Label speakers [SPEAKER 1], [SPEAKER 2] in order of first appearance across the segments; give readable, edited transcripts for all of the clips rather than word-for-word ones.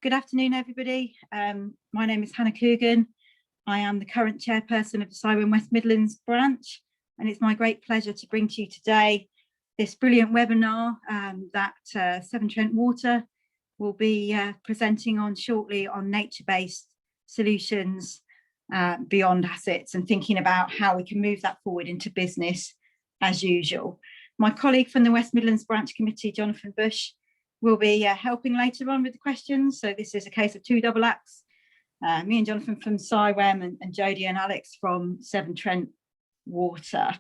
[SPEAKER 1] Good afternoon, everybody. My name is Hannah Coogan. I am the current chairperson of the Sowing West Midlands branch, and it's my great pleasure to bring to you today this brilliant webinar that Severn Trent Water will be presenting on shortly on nature-based solutions beyond assets and thinking about how we can move that forward into business as usual. My colleague from the West Midlands Branch Committee, Jonathan Bush, will be helping later on with the questions. So this is a case of two double acts. Me and Jonathan from Sowing and Jodie and Alex from Severn Trent Water.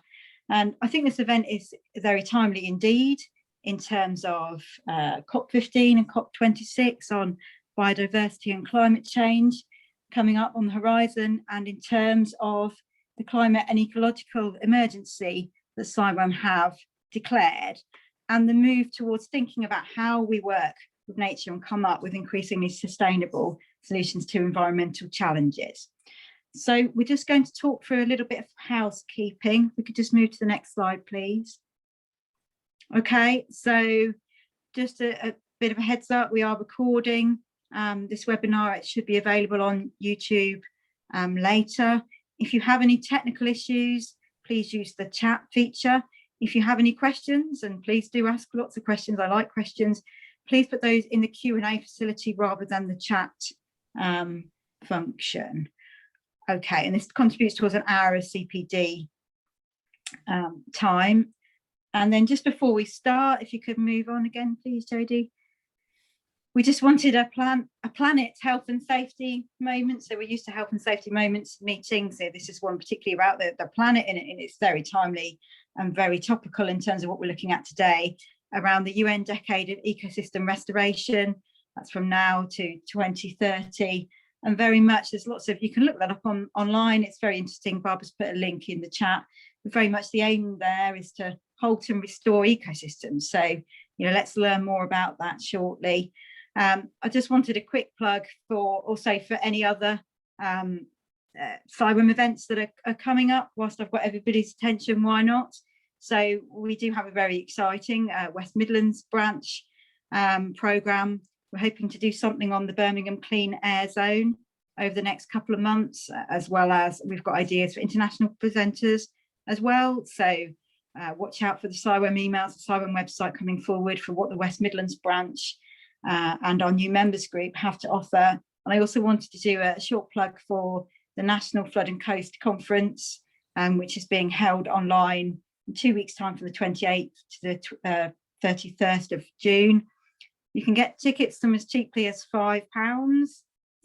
[SPEAKER 1] And I think this event is very timely indeed in terms of COP15 and COP26 on biodiversity and climate change coming up on the horizon, and in terms of the climate and ecological emergency that Sowing have declared, and the move towards thinking about how we work with nature and come up with increasingly sustainable solutions to environmental challenges. So we're just going to talk through a little bit of housekeeping. We could just move to the next slide, please. Okay, so just a bit of a heads up, we are recording this webinar. It should be available on YouTube later. If you have any technical issues, please use the chat feature. If you have any questions, and please do ask lots of questions, I like questions, please put those in the Q&A facility rather than the chat function. Okay, and this contributes towards an hour of CPD time. And then just before we start, if you could move on again, please, Jodie. We just wanted a planet health and safety moment. So we're used to health and safety moments meetings. So this is one particularly about the planet, and it's very timely and very topical in terms of what we're looking at today around the UN Decade of Ecosystem Restoration. That's from now to 2030. And very much, there's lots of, you can look that up online. It's very interesting. Barbara's put a link in the chat. But very much the aim there is to halt and restore ecosystems. So, you know, let's learn more about that shortly. I just wanted a quick plug for also for any other Sowing events that are coming up. Whilst I've got everybody's attention, why not? So we do have a very exciting West Midlands branch programme. We're hoping to do something on the Birmingham Clean Air Zone over the next couple of months, as well as we've got ideas for international presenters as well. So watch out for the Sowing emails, the Sowing website coming forward for what the West Midlands branch and our new members group have to offer. And I also wanted to do a short plug for the National Flood and Coast Conference, which is being held online in 2 weeks' time from the 28th to the 31st of June. You can get tickets from as cheaply as £5.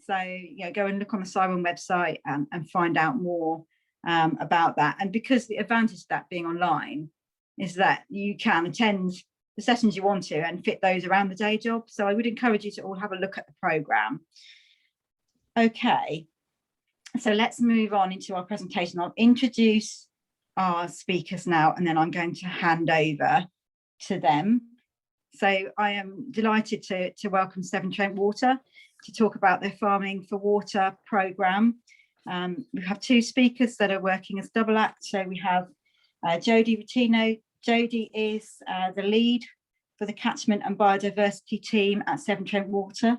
[SPEAKER 1] So, you know, go and look on the Sowing website and find out more about that. And because the advantage of that being online is that you can attend the sessions you want to and fit those around the day job. So I would encourage you to all have a look at the programme. Okay, so let's move on into our presentation. I'll introduce our speakers now, and then I'm going to hand over to them. So I am delighted to welcome Severn Trent Water to talk about their Farming for Water programme. We have two speakers that are working as double act. So we have Jodie Routino. Jodie is the lead for the Catchment and Biodiversity team at Severn Trent Water.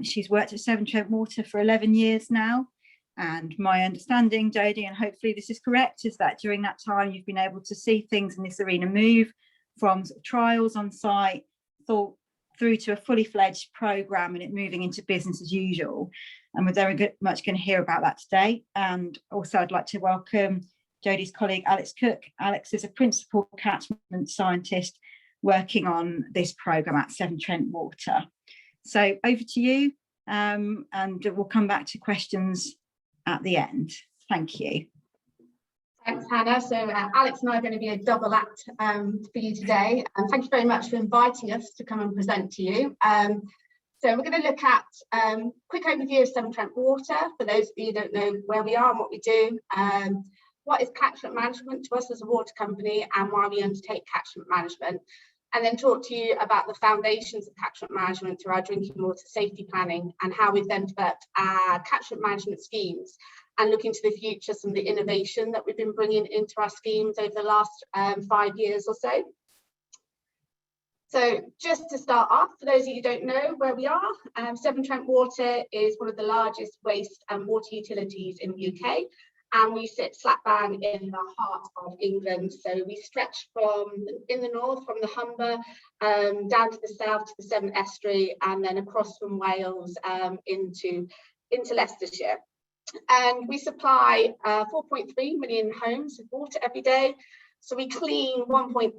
[SPEAKER 1] She's worked at Severn Trent Water for 11 years now. And my understanding, Jodie, and hopefully this is correct, is that during that time you've been able to see things in this arena move from sort of trials on site through to a fully fledged programme and it moving into business as usual. And we're very much going to hear about that today. And also I'd like to welcome Jodie's colleague, Alex Cook. Alex is a principal catchment scientist working on this programme at Severn Trent Water. So over to you, and we'll come back to questions at the end. Thank you.
[SPEAKER 2] Thanks, Hannah. So Alex and I are going to be a double act for you today. And thank you very much for inviting us to come and present to you. So we're going to look at a quick overview of Severn Trent Water, for those of you who don't know where we are and what we do. What is catchment management to us as a water company and why we undertake catchment management, and then talk to you about the foundations of catchment management through our drinking water safety planning and how we've then developed our catchment management schemes, and looking to the future, some of the innovation that we've been bringing into our schemes over the last 5 years or so. So just to start off, for those of you who don't know where we are, Severn Trent Water is one of the largest waste and water utilities in the UK, and we sit slap bang in the heart of England. So we stretch from in the north, from the Humber, down to the south to the Severn Estuary, and then across from Wales into Leicestershire. And we supply 4.3 million homes with water every day. So we clean 1.8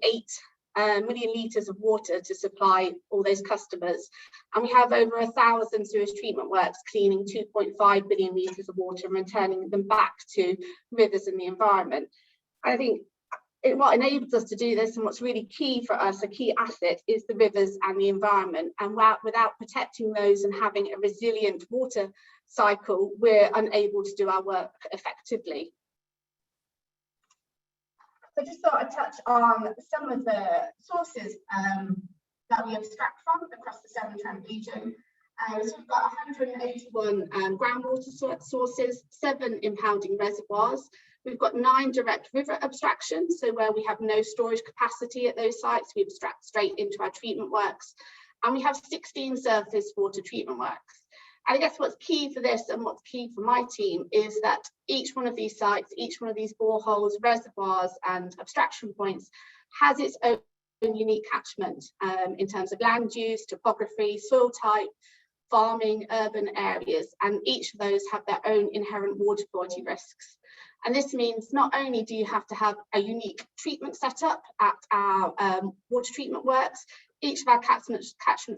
[SPEAKER 2] million litres of water to supply all those customers. And we have over 1,000 sewage treatment works cleaning 2.5 billion litres of water and returning them back to rivers and the environment. I think what enables us to do this, and what's really key for us, a key asset, is the rivers and the environment. And without protecting those and having a resilient water cycle, we're unable to do our work effectively. So I just thought I'd touch on some of the sources that we abstract from across the Severn Trent region. So we've got 181 groundwater sources, 7 impounding reservoirs. We've got 9 direct river abstractions, so where we have no storage capacity at those sites, we abstract straight into our treatment works. And we have 16 surface water treatment works. I guess what's key for this and what's key for my team is that each one of these sites, each one of these boreholes, reservoirs and abstraction points has its own unique catchment in terms of land use, topography, soil type, farming, urban areas, and each of those have their own inherent water quality risks. And this means not only do you have to have a unique treatment setup at our water treatment works, each of our catchment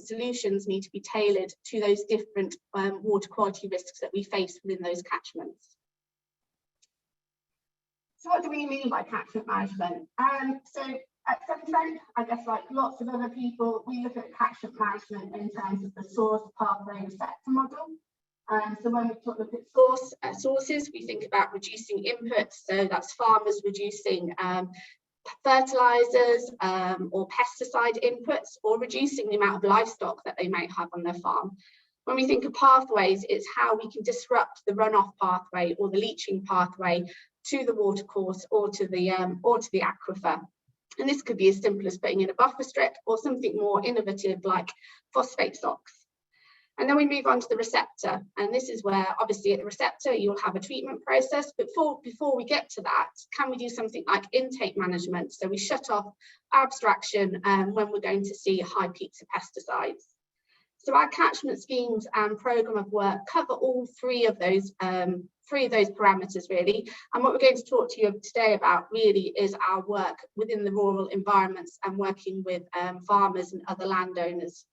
[SPEAKER 2] solutions need to be tailored to those different water quality risks that we face within those catchments. So what do we mean by catchment management? So at Severn Trent, I guess like lots of other people, we look at catchment management in terms of the source, pathway, receptor model. So when we look at sources, we think about reducing inputs. So that's farmers reducing fertilizers or pesticide inputs, or reducing the amount of livestock that they might have on their farm. When we think of pathways, it's how we can disrupt the runoff pathway or the leaching pathway to the watercourse or to the aquifer. And this could be as simple as putting in a buffer strip or something more innovative like phosphate socks. And then we move on to the receptor. And this is where obviously at the receptor, you'll have a treatment process. But before we get to that, can we do something like intake management? So we shut off abstraction when we're going to see high peaks of pesticides. So our catchment schemes and programme of work cover all three of those parameters really. And what we're going to talk to you today about really is our work within the rural environments and working with farmers and other landowners.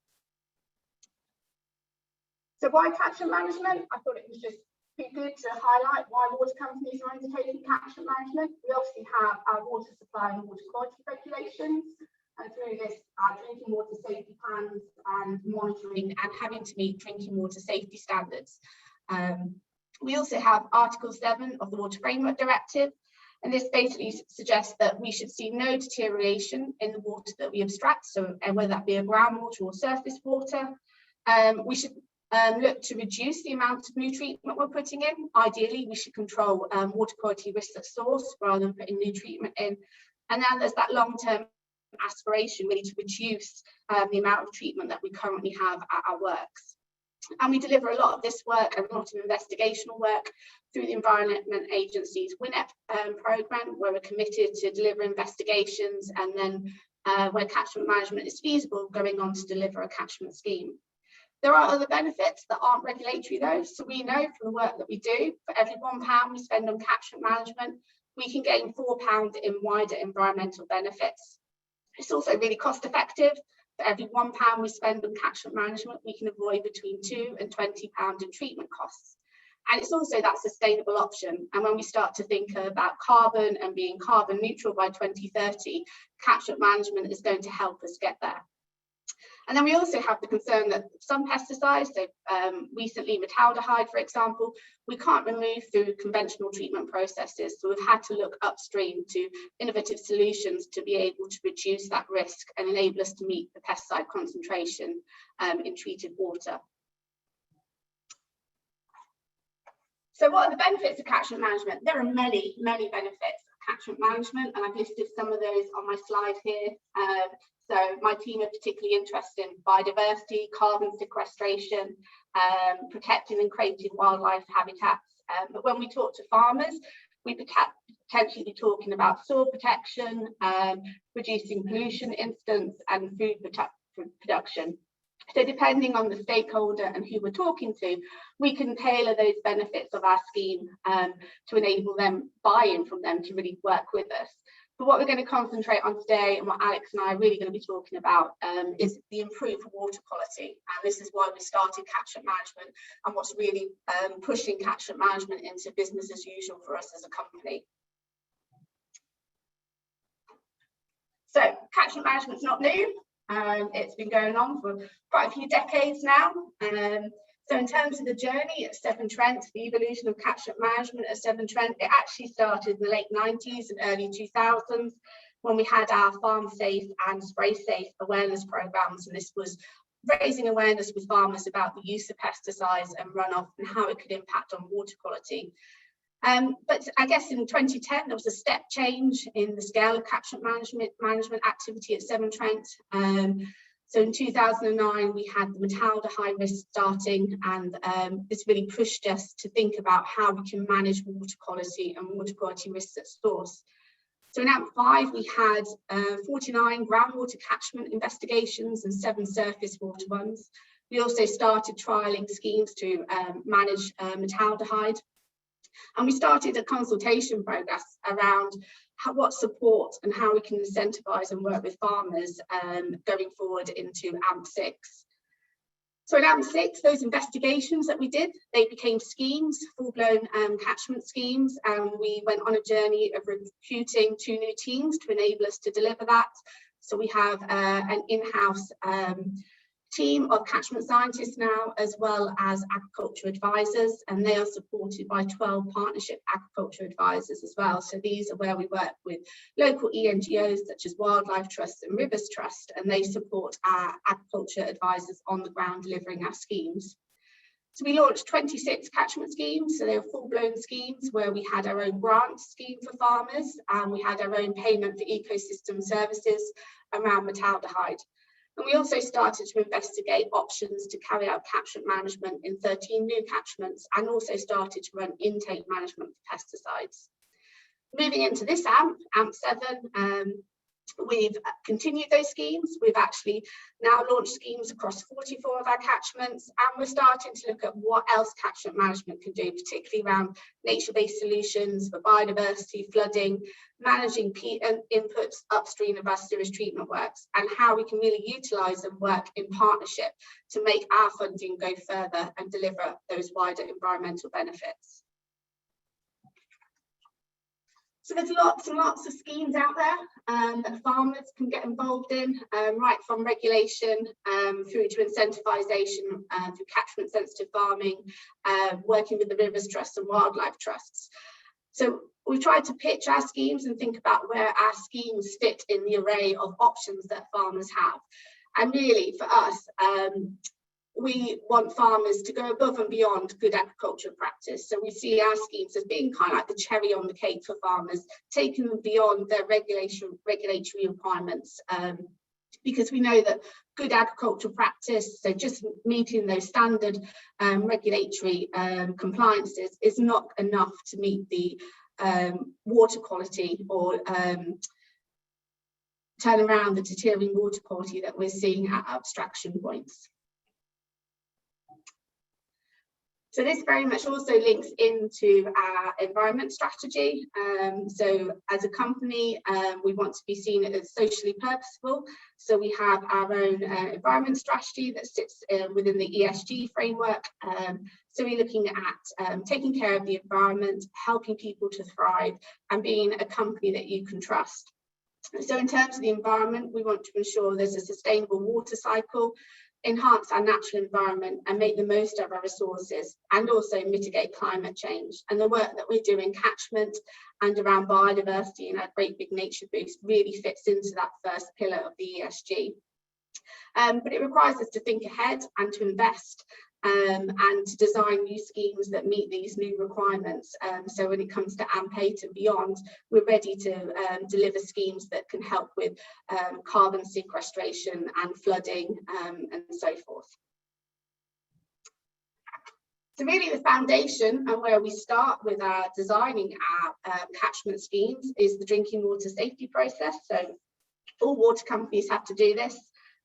[SPEAKER 2] So why catchment management? I thought it was just be good to highlight why water companies are undertaking catchment management. We obviously have our water supply and water quality regulations, and through this, our drinking water safety plans and monitoring and having to meet drinking water safety standards. We also have Article 7 of the Water Framework Directive, and this basically suggests that we should see no deterioration in the water that we abstract, so whether that be a groundwater or surface water. We should look to reduce the amount of new treatment we're putting in. Ideally, we should control water quality risks at source rather than putting new treatment in. And then there's that long-term aspiration really to reduce the amount of treatment that we currently have at our works. And we deliver a lot of this work and a lot of investigational work through the Environment Agency's WINEP programme, where we're committed to deliver investigations and then where catchment management is feasible, going on to deliver a catchment scheme. There are other benefits that aren't regulatory though. So we know from the work that we do, for every £1 we spend on catchment management, we can gain £4 in wider environmental benefits. It's also really cost effective. For every £1 we spend on catchment management, we can avoid between £2 and £20 in treatment costs. And it's also that sustainable option. And when we start to think about carbon and being carbon neutral by 2030, catchment management is going to help us get there. And then we also have the concern that some pesticides, so recently metaldehyde, for example, we can't remove through conventional treatment processes. So we've had to look upstream to innovative solutions to be able to reduce that risk and enable us to meet the pesticide concentration in treated water. So what are the benefits of catchment management? There are many, many benefits of catchment management, and I've listed some of those on my slide here. So my team are particularly interested in biodiversity, carbon sequestration, protecting and creating wildlife habitats. But when we talk to farmers, we potentially be talking about soil protection, reducing pollution incidents, and food production. So depending on the stakeholder and who we're talking to, we can tailor those benefits of our scheme to enable them buy-in from them to really work with us. But what we're going to concentrate on today, and what Alex and I are really going to be talking about, is the improved water quality. And this is why we started Catchment Management, and what's really pushing Catchment Management into business as usual for us as a company. So Catchment Management's not new. It's been going on for quite a few decades now. So in terms of the journey at Severn Trent, the evolution of catchment management at Severn Trent, it actually started in the late 90s and early 2000s when we had our farm safe and spray safe awareness programs. And this was raising awareness with farmers about the use of pesticides and runoff and how it could impact on water quality. But I guess in 2010, there was a step change in the scale of catchment management activity at Severn Trent. So in 2009, we had the metaldehyde risk starting, and this really pushed us to think about how we can manage water quality and water quality risks at source. So in AMP5, we had 49 groundwater catchment investigations and 7 surface water ones. We also started trialling schemes to manage metaldehyde. And we started a consultation process around what support and how we can incentivise and work with farmers going forward into AMP6. So in AMP6, those investigations that we did, they became schemes, full-blown catchment schemes, and we went on a journey of recruiting 2 new teams to enable us to deliver that. So we have an in-house team of catchment scientists now, as well as agriculture advisors, and they are supported by 12 partnership agriculture advisors as well. So these are where we work with local ENGOs such as Wildlife Trust and Rivers Trust, and they support our agriculture advisors on the ground delivering our schemes. So we launched 26 catchment schemes, so they were full-blown schemes where we had our own grant scheme for farmers, and we had our own payment for ecosystem services around metaldehyde. And we also started to investigate options to carry out catchment management in 13 new catchments, and also started to run intake management for pesticides. Moving into this AMP7, we've continued those schemes. We've actually now launched schemes across 44 of our catchments, and we're starting to look at what else catchment management can do, particularly around nature-based solutions for biodiversity, flooding, managing peat inputs upstream of our sewage treatment works, and how we can really utilise and work in partnership to make our funding go further and deliver those wider environmental benefits. So there's lots and lots of schemes out there that farmers can get involved in, right from regulation through to incentivisation through catchment sensitive farming, working with the Rivers Trust and Wildlife Trusts. So we've tried to pitch our schemes and think about where our schemes fit in the array of options that farmers have. And really for us, we want farmers to go above and beyond good agricultural practice. So we see our schemes as being kind of like the cherry on the cake for farmers, taking them beyond their regulatory requirements, because we know that good agricultural practice, so just meeting those standard regulatory compliances, is not enough to meet the water quality or turn around the deteriorating water quality that we're seeing at abstraction points. So this very much also links into our environment strategy. So as a company, we want to be seen as socially purposeful. So we have our own environment strategy that sits within the ESG framework. So we're looking at taking care of the environment, helping people to thrive, and being a company that you can trust. So in terms of the environment, we want to ensure there's a sustainable water cycle, enhance our natural environment and make the most of our resources, and also mitigate climate change. And the work that we do in catchment and around biodiversity and our Great Big Nature Boost really fits into that first pillar of the ESG. But it requires us to think ahead and to invest and to design new schemes that meet these new requirements. So when it comes to AMP8 and beyond, we're ready to deliver schemes that can help with carbon sequestration and flooding and so forth. So really the foundation and where we start with our designing our catchment schemes is the drinking water safety process. So all water companies have to do this.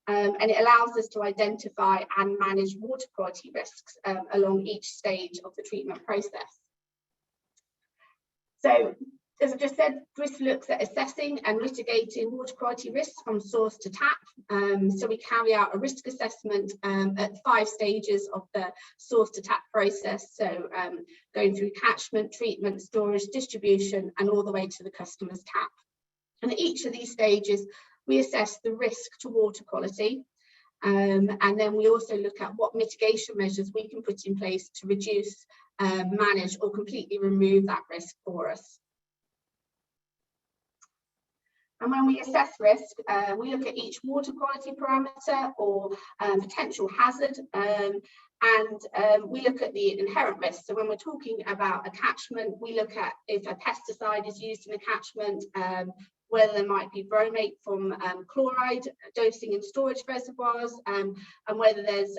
[SPEAKER 2] And it allows us to identify and manage water quality risks along each stage of the treatment process. So, as I just said, GRIS looks at assessing and mitigating water quality risks from source to tap. So we carry out a risk assessment at 5 stages of the source to tap process. So going through catchment, treatment, storage, distribution, and all the way to the customer's tap. And at each of these stages, we assess the risk to water quality, and then we also look at what mitigation measures we can put in place to reduce, manage, or completely remove that risk for us. And when we assess risk, we look at each water quality parameter or potential hazard, and we look at the inherent risk. So when we're talking about a catchment, we look at if a pesticide is used in a catchment, whether there might be bromate from chloride dosing in storage reservoirs, and whether there's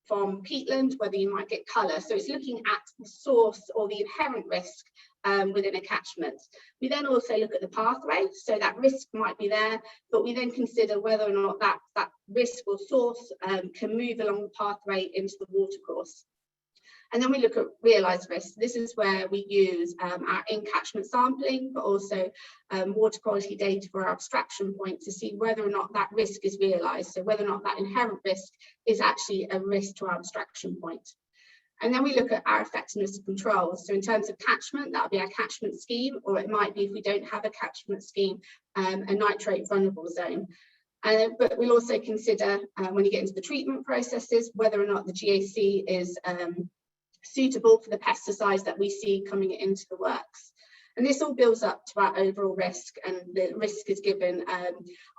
[SPEAKER 2] from peatland, whether you might get colour. So it's looking at the source or the inherent risk within a catchment. We then also look at the pathway, so that risk might be there, but we then consider whether or not that risk or source can move along the pathway into the watercourse. And then we look at realised risk. This is where we use our in-catchment sampling, but also water quality data for our abstraction point to see whether or not that risk is realised. So whether or not that inherent risk is actually a risk to our abstraction point. And then we look at our effectiveness of controls. So in terms of catchment, that'll be our catchment scheme, or it might be, if we don't have a catchment scheme, a nitrate vulnerable zone. But we'll also consider, when you get into the treatment processes, whether or not the GAC is suitable for the pesticides that we see coming into the works. And this all builds up to our overall risk, and the risk is given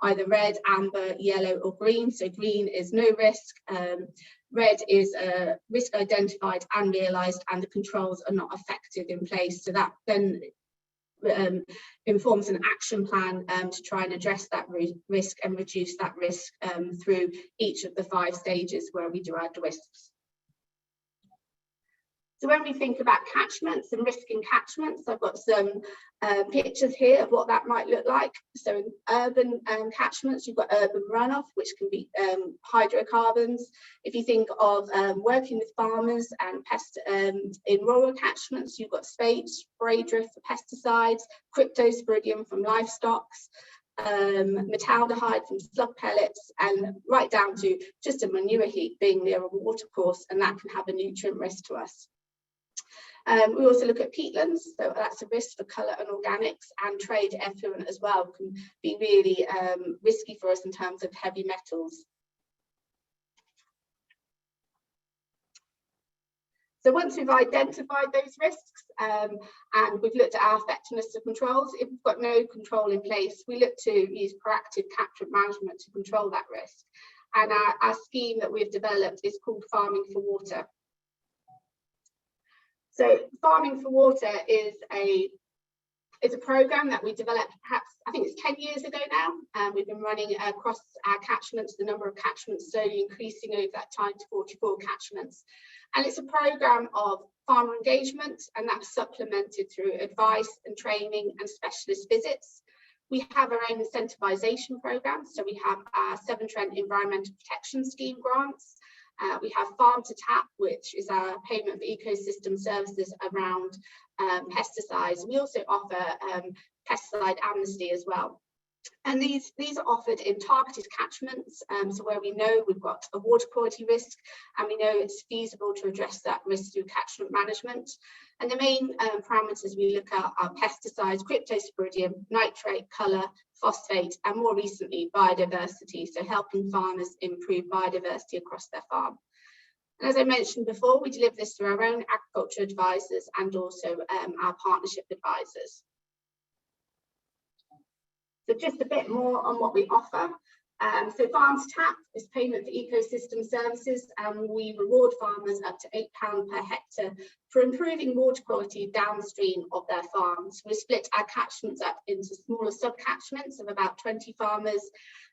[SPEAKER 2] either red, amber, yellow or green. So green is no risk, red is risk identified and realised, and the controls are not effective in place. So that then informs an action plan to try and address that risk and reduce that risk through each of the 5 stages where we do our DWISPs. So when we think about catchments and risk in catchments, I've got some pictures here of what that might look like. So in urban catchments, you've got urban runoff, which can be hydrocarbons. If you think of working with farmers and in rural catchments, you've got spray drift for pesticides, cryptosporidium from livestock, metaldehyde from slug pellets, and right down to just a manure heap being near a watercourse, and that can have a nutrient risk to us. We also look at peatlands, so that's a risk for colour and organics, and trade effluent as well can be really risky for us in terms of heavy metals. So once we've identified those risks and we've looked at our effectiveness of controls, if we've got no control in place, we look to use proactive catchment management to control that risk. And our scheme that we've developed is called Farming for Water. So Farming for Water is a program that we developed, perhaps I think it's 10 years ago now. We've been running across our catchments, the number of catchments slowly increasing over that time to 44 catchments. And it's a program of farmer engagement, and that's supplemented through advice and training and specialist visits. We have our own incentivisation program. So we have our Severn Trent Environmental Protection Scheme grants. We have Farm to Tap, which is our payment for ecosystem services around pesticides. We also offer pesticide amnesty as well. And these are offered in targeted catchments, so where we know we've got a water quality risk and we know it's feasible to address that risk through catchment management. And the main parameters we look at are pesticides, cryptosporidium, nitrate, colour, phosphate, and more recently biodiversity, so helping farmers improve biodiversity across their farm. And as I mentioned before, we deliver this through our own agriculture advisors and also our partnership advisors. So just a bit more on what we offer. So Farm to Tap is payment for ecosystem services, and we reward farmers up to £8 per hectare for improving water quality downstream of their farms. We split our catchments up into smaller sub-catchments of about 20 farmers,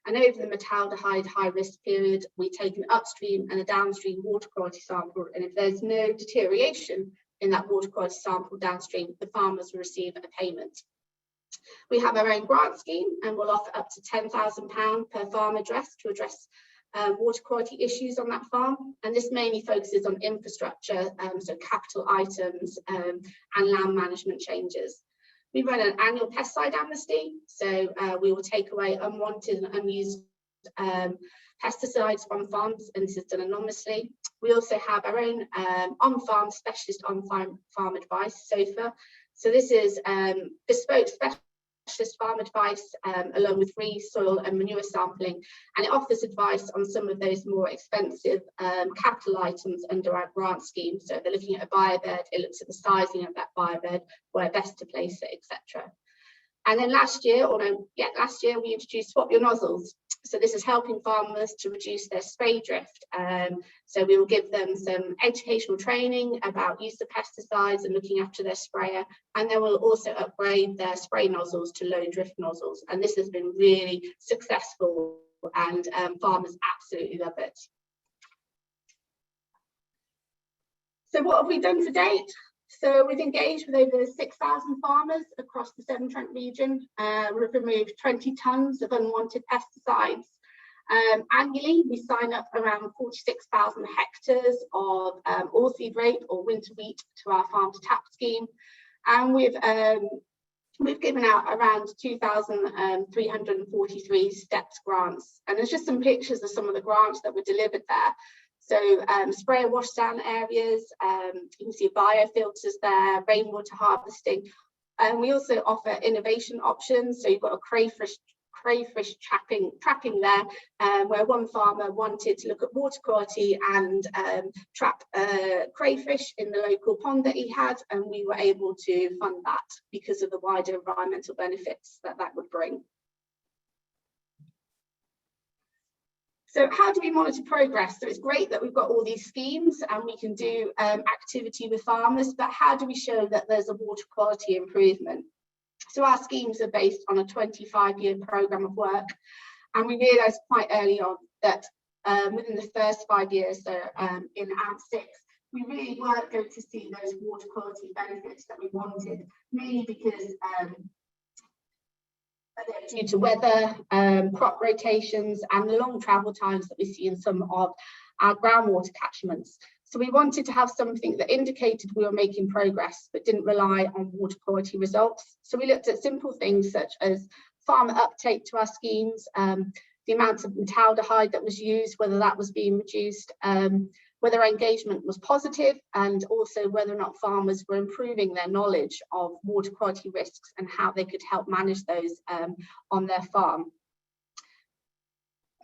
[SPEAKER 2] and over the metaldehyde high-risk period, we take an upstream and a downstream water quality sample, and if there's no deterioration in that water quality sample downstream, the farmers will receive a payment. We have our own grant scheme, and we'll offer up to £10,000 per farm address to address water quality issues on that farm. And this mainly focuses on infrastructure, so capital items and land management changes. We run an annual pesticide amnesty, so we will take away unwanted and unused pesticides from farms, and this is done anonymously. We also have our own on-farm specialist on-farm advice, SOFA. So this is bespoke specialist farm advice along with free soil and manure sampling, and it offers advice on some of those more expensive capital items under our grant scheme. So they're looking at a biobed, it looks at the sizing of that biobed, where best to place it, etc. And then last year we introduced Swap Your Nozzles. So this is helping farmers to reduce their spray drift. So we will give them some educational training about use of pesticides and looking after their sprayer. And then we'll also upgrade their spray nozzles to low drift nozzles. And this has been really successful, and farmers absolutely love it. So what have we done to date? So we've engaged with over 6,000 farmers across the Severn Trent region. We've removed 20 tonnes of unwanted pesticides. Annually, we sign up around 46,000 hectares of oilseed rape or winter wheat to our Farm to Tap scheme. And we've given out around 2,343 STEPS grants. And there's just some pictures of some of the grants that were delivered there. So sprayer washdown areas, you can see biofilters there, rainwater harvesting. And we also offer innovation options. So you've got a crayfish trapping there, where one farmer wanted to look at water quality and trap crayfish in the local pond that he had, and we were able to fund that because of the wider environmental benefits that that would bring. So how do we monitor progress? So it's great that we've got all these schemes and we can do activity with farmers, but how do we show that there's a water quality improvement? So our schemes are based on a 25-year programme of work, and we realised quite early on that within the first 5 years, so in AMP6, we really weren't going to see those water quality benefits that we wanted, mainly because due to weather, crop rotations, and the long travel times that we see in some of our groundwater catchments. So we wanted to have something that indicated we were making progress, but didn't rely on water quality results. So we looked at simple things such as farmer uptake to our schemes, the amount of metaldehyde that was used, whether that was being reduced, whether engagement was positive, and also whether or not farmers were improving their knowledge of water quality risks and how they could help manage those on their farm.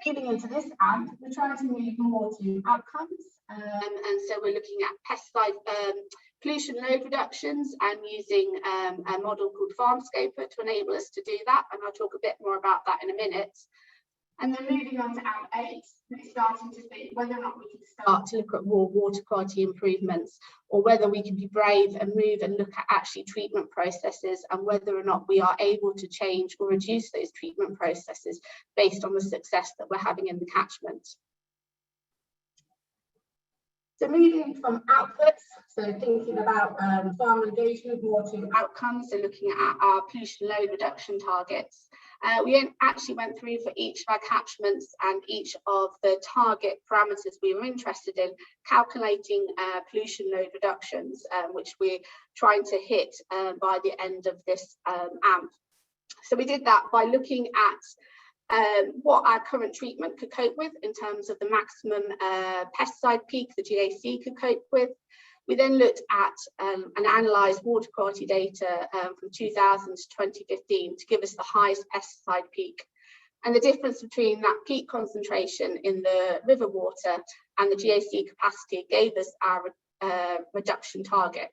[SPEAKER 2] Moving into this AMP, we're trying to move more to outcomes, and so we're looking at pesticide pollution load reductions and using a model called FarmScoper to enable us to do that, and I'll talk a bit more about that in a minute. And then moving on to AMP8, we're starting to think whether or not we can start to look at more water quality improvements, or whether we can be brave and move and look at actually treatment processes, and whether or not we are able to change or reduce those treatment processes based on the success that we're having in the catchment. So moving from outputs, so thinking about farmer engagement more to outcomes, so looking at our pollution load reduction targets. We actually went through for each of our catchments and each of the target parameters we were interested in, calculating pollution load reductions, which we're trying to hit by the end of this AMP. So we did that by looking at what our current treatment could cope with in terms of the maximum pesticide peak the GAC could cope with. We then looked at and analysed water quality data from 2000 to 2015 to give us the highest pesticide peak. And the difference between that peak concentration in the river water and the GAC capacity gave us our reduction target.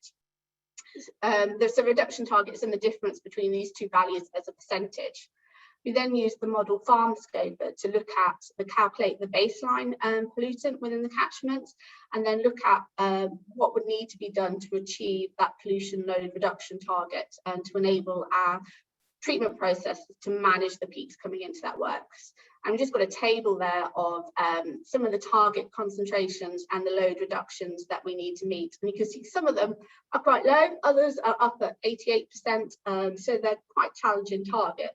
[SPEAKER 2] There's a reduction targets and the difference between these two values as a percentage. We then used the model farm scoper to look at calculate the baseline pollutant within the catchment, and then look at what would need to be done to achieve that pollution load reduction target and to enable our treatment process to manage the peaks coming into that works. And we've just got a table there of some of the target concentrations and the load reductions that we need to meet. And you can see some of them are quite low, others are up at 88%, so they're quite challenging targets.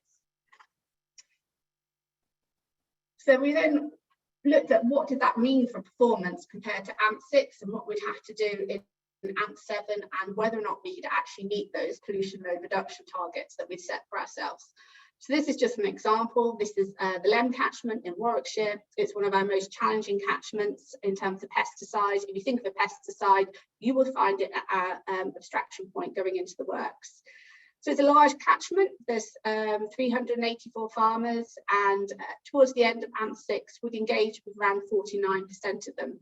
[SPEAKER 2] So we then looked at what did that mean for performance compared to AMP6 and what we'd have to do in AMP7 and whether or not we could actually meet those pollution load reduction targets that we'd set for ourselves. So this is just an example. This is the Lem catchment in Warwickshire. It's one of our most challenging catchments in terms of pesticides. If you think of a pesticide, you will find it at our abstraction point going into the works. So it's a large catchment. There's 384 farmers, and towards the end of AMP6, we'd engage with around 49% of them.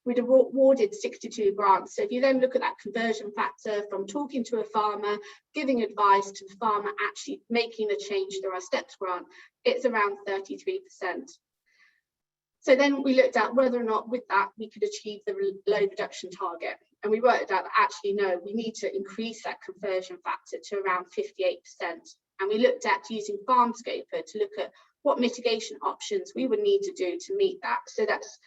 [SPEAKER 2] We'd awarded 62 grants. So if you then look at that conversion factor from talking to a farmer, giving advice to the farmer actually making the change through our STEPS grant, it's around 33%. So then we looked at whether or not with that we could achieve the load reduction target. And we worked out that actually, no, we need to increase that conversion factor to around 58%. And we looked at using farm scoper to look at what mitigation options we would need to do to meet that. So that's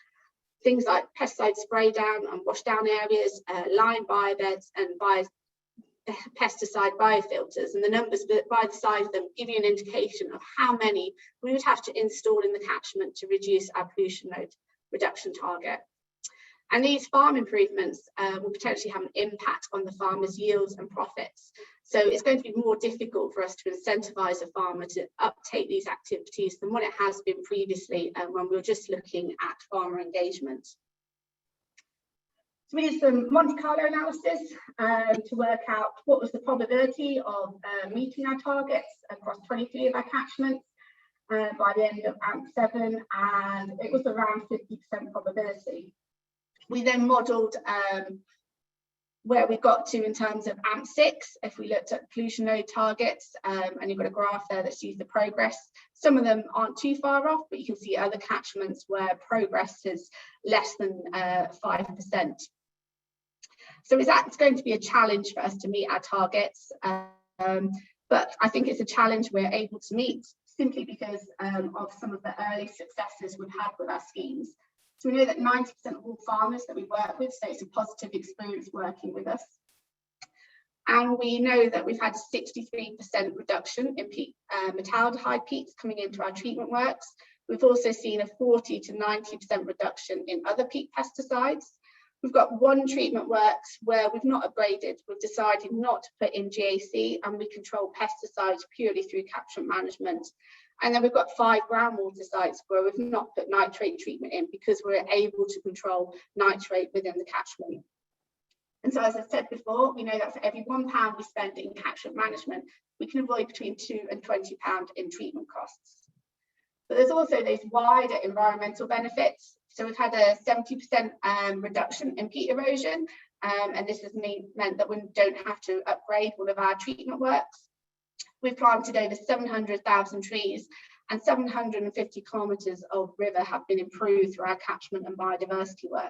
[SPEAKER 2] things like pesticide spray down and wash down areas, line biobeds and pesticide biofilters, and the numbers by the side of them give you an indication of how many we would have to install in the catchment to reduce our pollution load reduction target. And these farm improvements will potentially have an impact on the farmers' yields and profits. So it's going to be more difficult for us to incentivise a farmer to uptake these activities than what it has been previously when we were just looking at farmer engagement. So we did some Monte Carlo analysis to work out what was the probability of meeting our targets across 23 of our catchments by the end of AMP7, and it was around 50% probability. We then modelled where we got to in terms of AMP6, if we looked at pollution load targets, and you've got a graph there that sees the progress. Some of them aren't too far off, but you can see other catchments where progress is less than 5%. So it's going to be a challenge for us to meet our targets, but I think it's a challenge we're able to meet simply because of some of the early successes we've had with our schemes. So we know that 90% of all farmers that we work with say it's a positive experience working with us. And we know that we've had 63% reduction in peak metaldehyde peaks coming into our treatment works. We've also seen a 40 to 90% reduction in other peak pesticides. We've got one treatment works where we've not upgraded. We've decided not to put in GAC and we control pesticides purely through Caption Management. And then we've got 5 groundwater sites where we've not put nitrate treatment in because we're able to control nitrate within the catchment. And so as I said before, we know that for every £1 we spend in catchment management, we can avoid between £2 and £20 in treatment costs. But there's also those wider environmental benefits. So we've had a 70% reduction in peat erosion, and this has meant that we don't have to upgrade all of our treatment works. We've planted over 700,000 trees and 750 kilometres of river have been improved through our catchment and biodiversity work.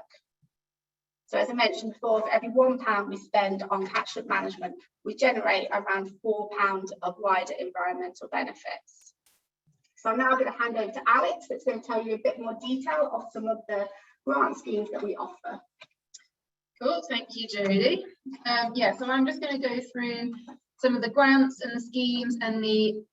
[SPEAKER 2] So as I mentioned before, for every £1 we spend on catchment management, we generate around £4 of wider environmental benefits. So I'm now going to hand over to Alex, that's going to tell you a bit more detail of some of the grant schemes that we offer.
[SPEAKER 3] Cool, thank you, Jodie. So I'm just going to go through some of the grants and the schemes and the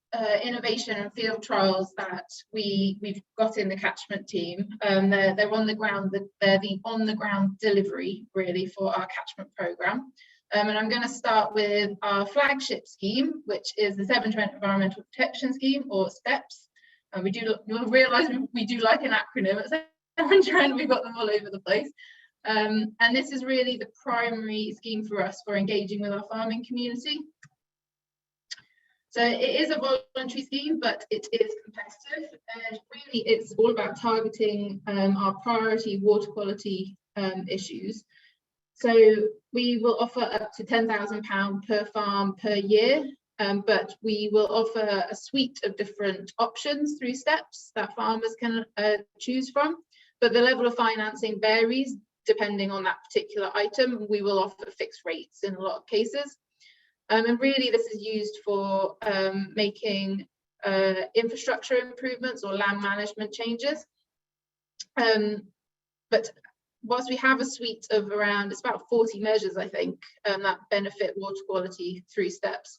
[SPEAKER 3] innovation and field trials that we've got in the catchment team. They're on the ground, they're the on-the-ground delivery really for our catchment programme. And I'm going to start with our flagship scheme, which is the Severn Trent Environmental Protection Scheme, or STEPS. And you'll realise we do like an acronym at Severn Trent, we've got them all over the place. And this is really the primary scheme for us for engaging with our farming community. So it is a voluntary scheme, but it is competitive. And really, it's all about targeting our priority water quality issues. So we will offer up to £10,000 per farm per year but we will offer a suite of different options through steps that farmers can choose from, but the level of financing varies depending on that particular item. We will offer fixed rates in a lot of cases. And really this is used for making infrastructure improvements or land management changes. But whilst we have a suite of around, it's about 40 measures, I think, that benefit water quality through steps,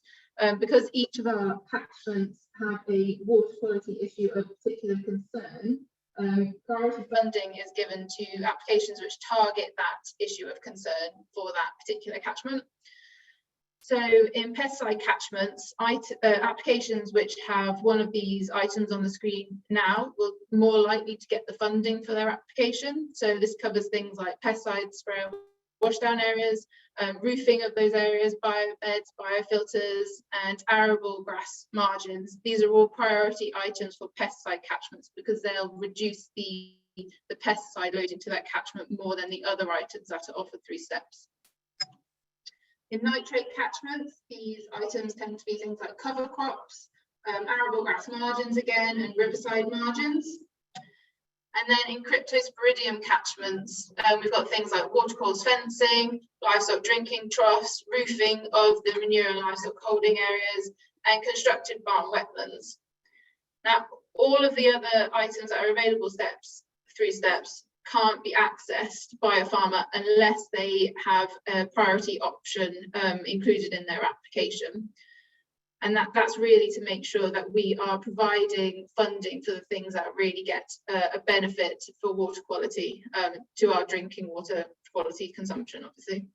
[SPEAKER 3] because each of our catchments have a water quality issue of particular concern, priority funding is given to applications which target that issue of concern for that particular catchment. So in pesticide catchments, applications which have one of these items on the screen now will be more likely to get the funding for their application. So this covers things like pesticide spray washdown areas, roofing of those areas, biobeds, biofilters, and arable grass margins. These are all priority items for pesticide catchments because they'll reduce the pesticide load into that catchment more than the other items that are offered through steps. In nitrate catchments, these items tend to be things like cover crops, arable grass margins again, and riverside margins. And then in cryptosporidium catchments, we've got things like watercourse fencing, livestock drinking troughs, roofing of the manure and livestock holding areas, and constructed farm wetlands. Now, all of the other items that are available through steps can't be accessed by a farmer unless they have a priority option included in their application. And that's really to make sure that we are providing funding for the things that really get a benefit for water quality to our drinking water quality consumption, obviously.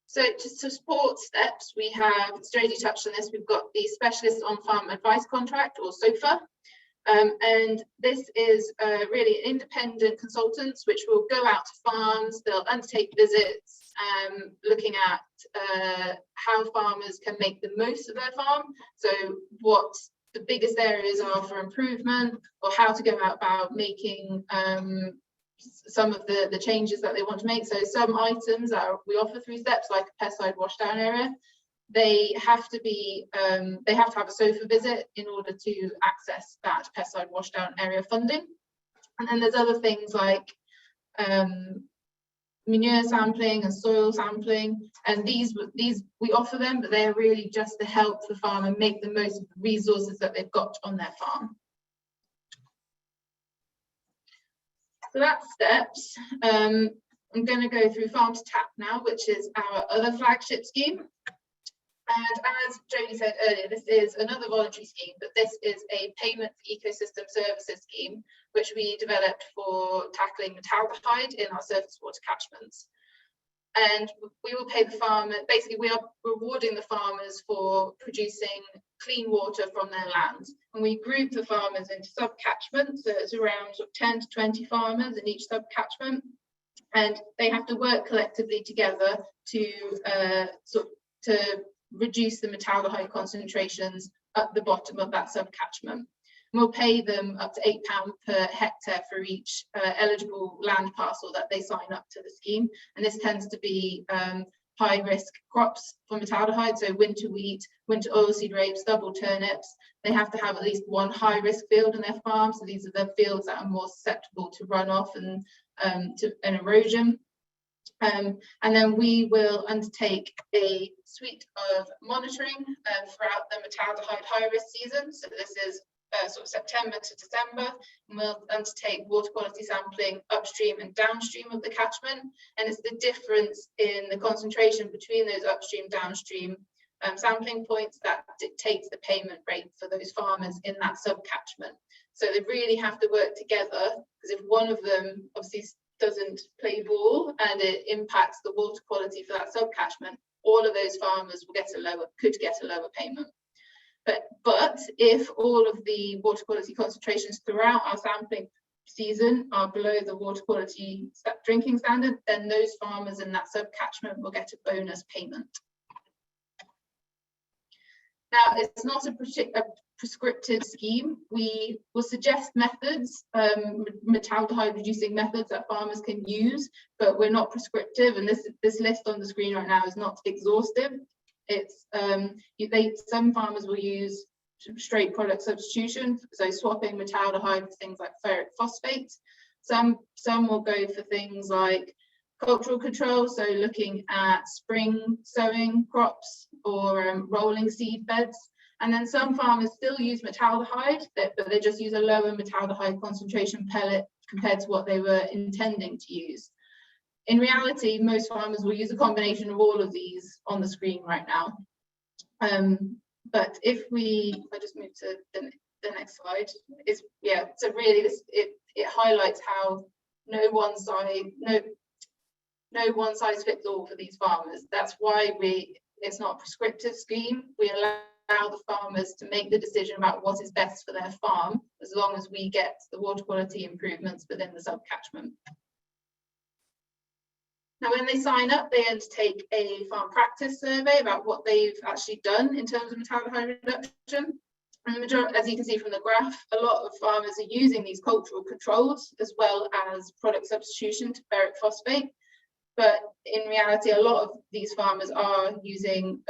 [SPEAKER 3] So to support steps, we have, Jodie touched on this, we've got the Specialist On-Farm Advice Contract, or SOFA. And this is really independent consultants which will go out to farms, they'll undertake visits, looking at how farmers can make the most of their farm. So what the biggest areas are for improvement, or how to go about making some of the changes that they want to make. So some items that we offer through steps, like a pesticide washdown area, they have to have a SOFA visit in order to access that pesticide washdown area funding. And then there's other things like manure sampling and soil sampling, and these we offer them, but they're really just to help the farmer make the most of the resources that they've got on their farm. So that's steps. I'm going to go through Farm to Tap now, which is our other flagship scheme. And as Jodie said earlier, this is another voluntary scheme, but this is a payment for ecosystem services scheme, which we developed for tackling metaldehyde in our surface water catchments. And we will pay the farmer, basically we are rewarding the farmers for producing clean water from their land. And we group the farmers into sub-catchments, so it's around 10 to 20 farmers in each sub-catchment. And they have to work collectively together to reduce the metaldehyde concentrations at the bottom of that sub-catchment. We'll pay them up to £8 per hectare for each eligible land parcel that they sign up to the scheme. And this tends to be high risk crops for metaldehyde, so winter wheat, winter oilseed rape, stubble turnips. They have to have at least one high risk field in their farm. So these are the fields that are more susceptible to runoff and to an erosion. And then we will undertake a suite of monitoring throughout the metaldehyde high risk season. So this is sort of September to December, and we'll undertake water quality sampling upstream and downstream of the catchment. And it's the difference in the concentration between those upstream, downstream sampling points that dictates the payment rate for those farmers in that sub-catchment. So they really have to work together, because if one of them obviously doesn't play ball and it impacts the water quality for that sub-catchment, all of those farmers will could get a lower payment. But if all of the water quality concentrations throughout our sampling season are below the water quality drinking standard, then those farmers in that sub-catchment will get a bonus payment. Now, it's not a prescriptive scheme. We will suggest methods, metaldehyde reducing methods that farmers can use, but we're not prescriptive, and this list on the screen right now is not exhaustive. It's some farmers will use straight product substitution, so swapping metaldehyde for things like ferric phosphate. Some will go for things like cultural control, so looking at spring sowing crops or rolling seed beds. And then some farmers still use metaldehyde, but they just use a lower metaldehyde concentration pellet compared to what they were intending to use. In reality, most farmers will use a combination of all of these on the screen right now. But if I just move to the next slide, so really it highlights how no one size fits all for these farmers. That's why it's not a prescriptive scheme. We allow the farmers to make the decision about what is best for their farm, as long as we get the water quality improvements within the sub-catchment. Now, when they sign up, they undertake a farm practice survey about what they've actually done in terms of metaldehyde reduction. And the majority, as you can see from the graph, a lot of farmers are using these cultural controls as well as product substitution to ferric phosphate. But in reality, a lot of these farmers are using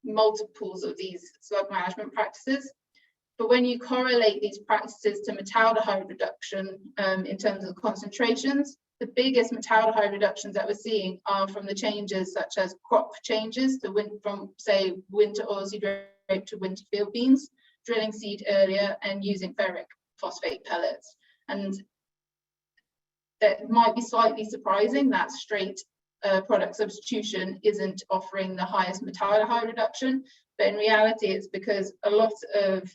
[SPEAKER 3] multiples of these slug management practices. But when you correlate these practices to metaldehyde reduction in terms of concentrations, the biggest metaldehyde reductions that we're seeing are from the changes such as crop changes from, say, winter oilseed rape to winter field beans, drilling seed earlier, and using ferric phosphate pellets. And that might be slightly surprising that straight product substitution isn't offering the highest metaldehyde reduction, but in reality it's because a lot of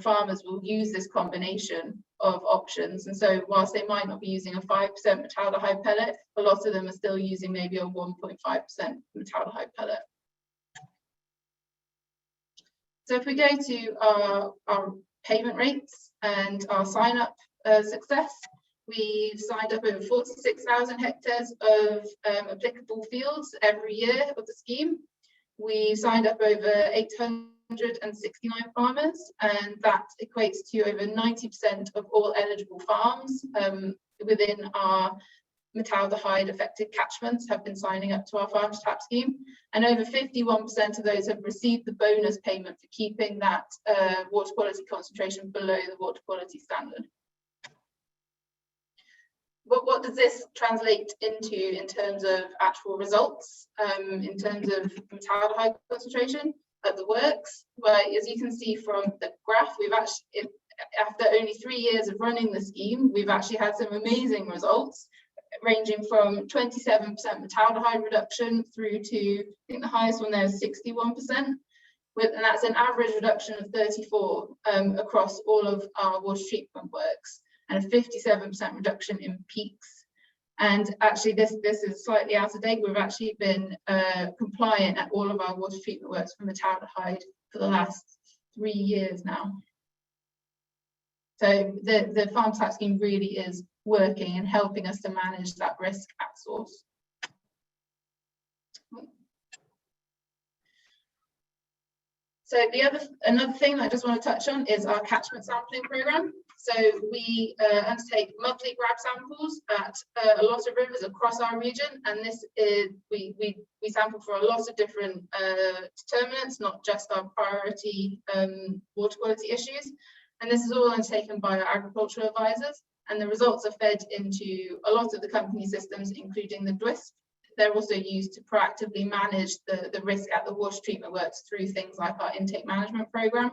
[SPEAKER 3] farmers will use this combination of options. And so whilst they might not be using a 5% metaldehyde pellet, a lot of them are still using maybe a 1.5% metaldehyde pellet. So if we go to our payment rates and our sign-up success, we've signed up over 46,000 hectares of applicable fields every year of the scheme. We signed up over 869 farmers, and that equates to over 90% of all eligible farms within our metaldehyde affected catchments have been signing up to our farm to tap scheme, and over 51% of those have received the bonus payment for keeping that water quality concentration below the water quality standard. But what does this translate into in terms of actual results, in terms of metaldehyde concentration at the works? Well, as you can see from the graph, we've actually, after only 3 years of running the scheme, we've actually had some amazing results, ranging from 27% metaldehyde reduction through to, I think the highest one there is 61%, and that's an average reduction of 34 across all of our water treatment works, and a 57% reduction in peaks. And actually this is slightly out of date. We've actually been compliant at all of our water treatment works for metaldehyde for the last 3 years now. So the farm tap scheme really is working and helping us to manage that risk at source. So another thing I just want to touch on is our catchment sampling program. So we undertake monthly grab samples at a lot of rivers across our region, and this is we sample for a lot of different determinants, not just our priority water quality issues. And this is all undertaken by our agricultural advisors, and the results are fed into a lot of the company systems, including the DWISP. They're also used to proactively manage the risk at the water treatment works through things like our intake management program.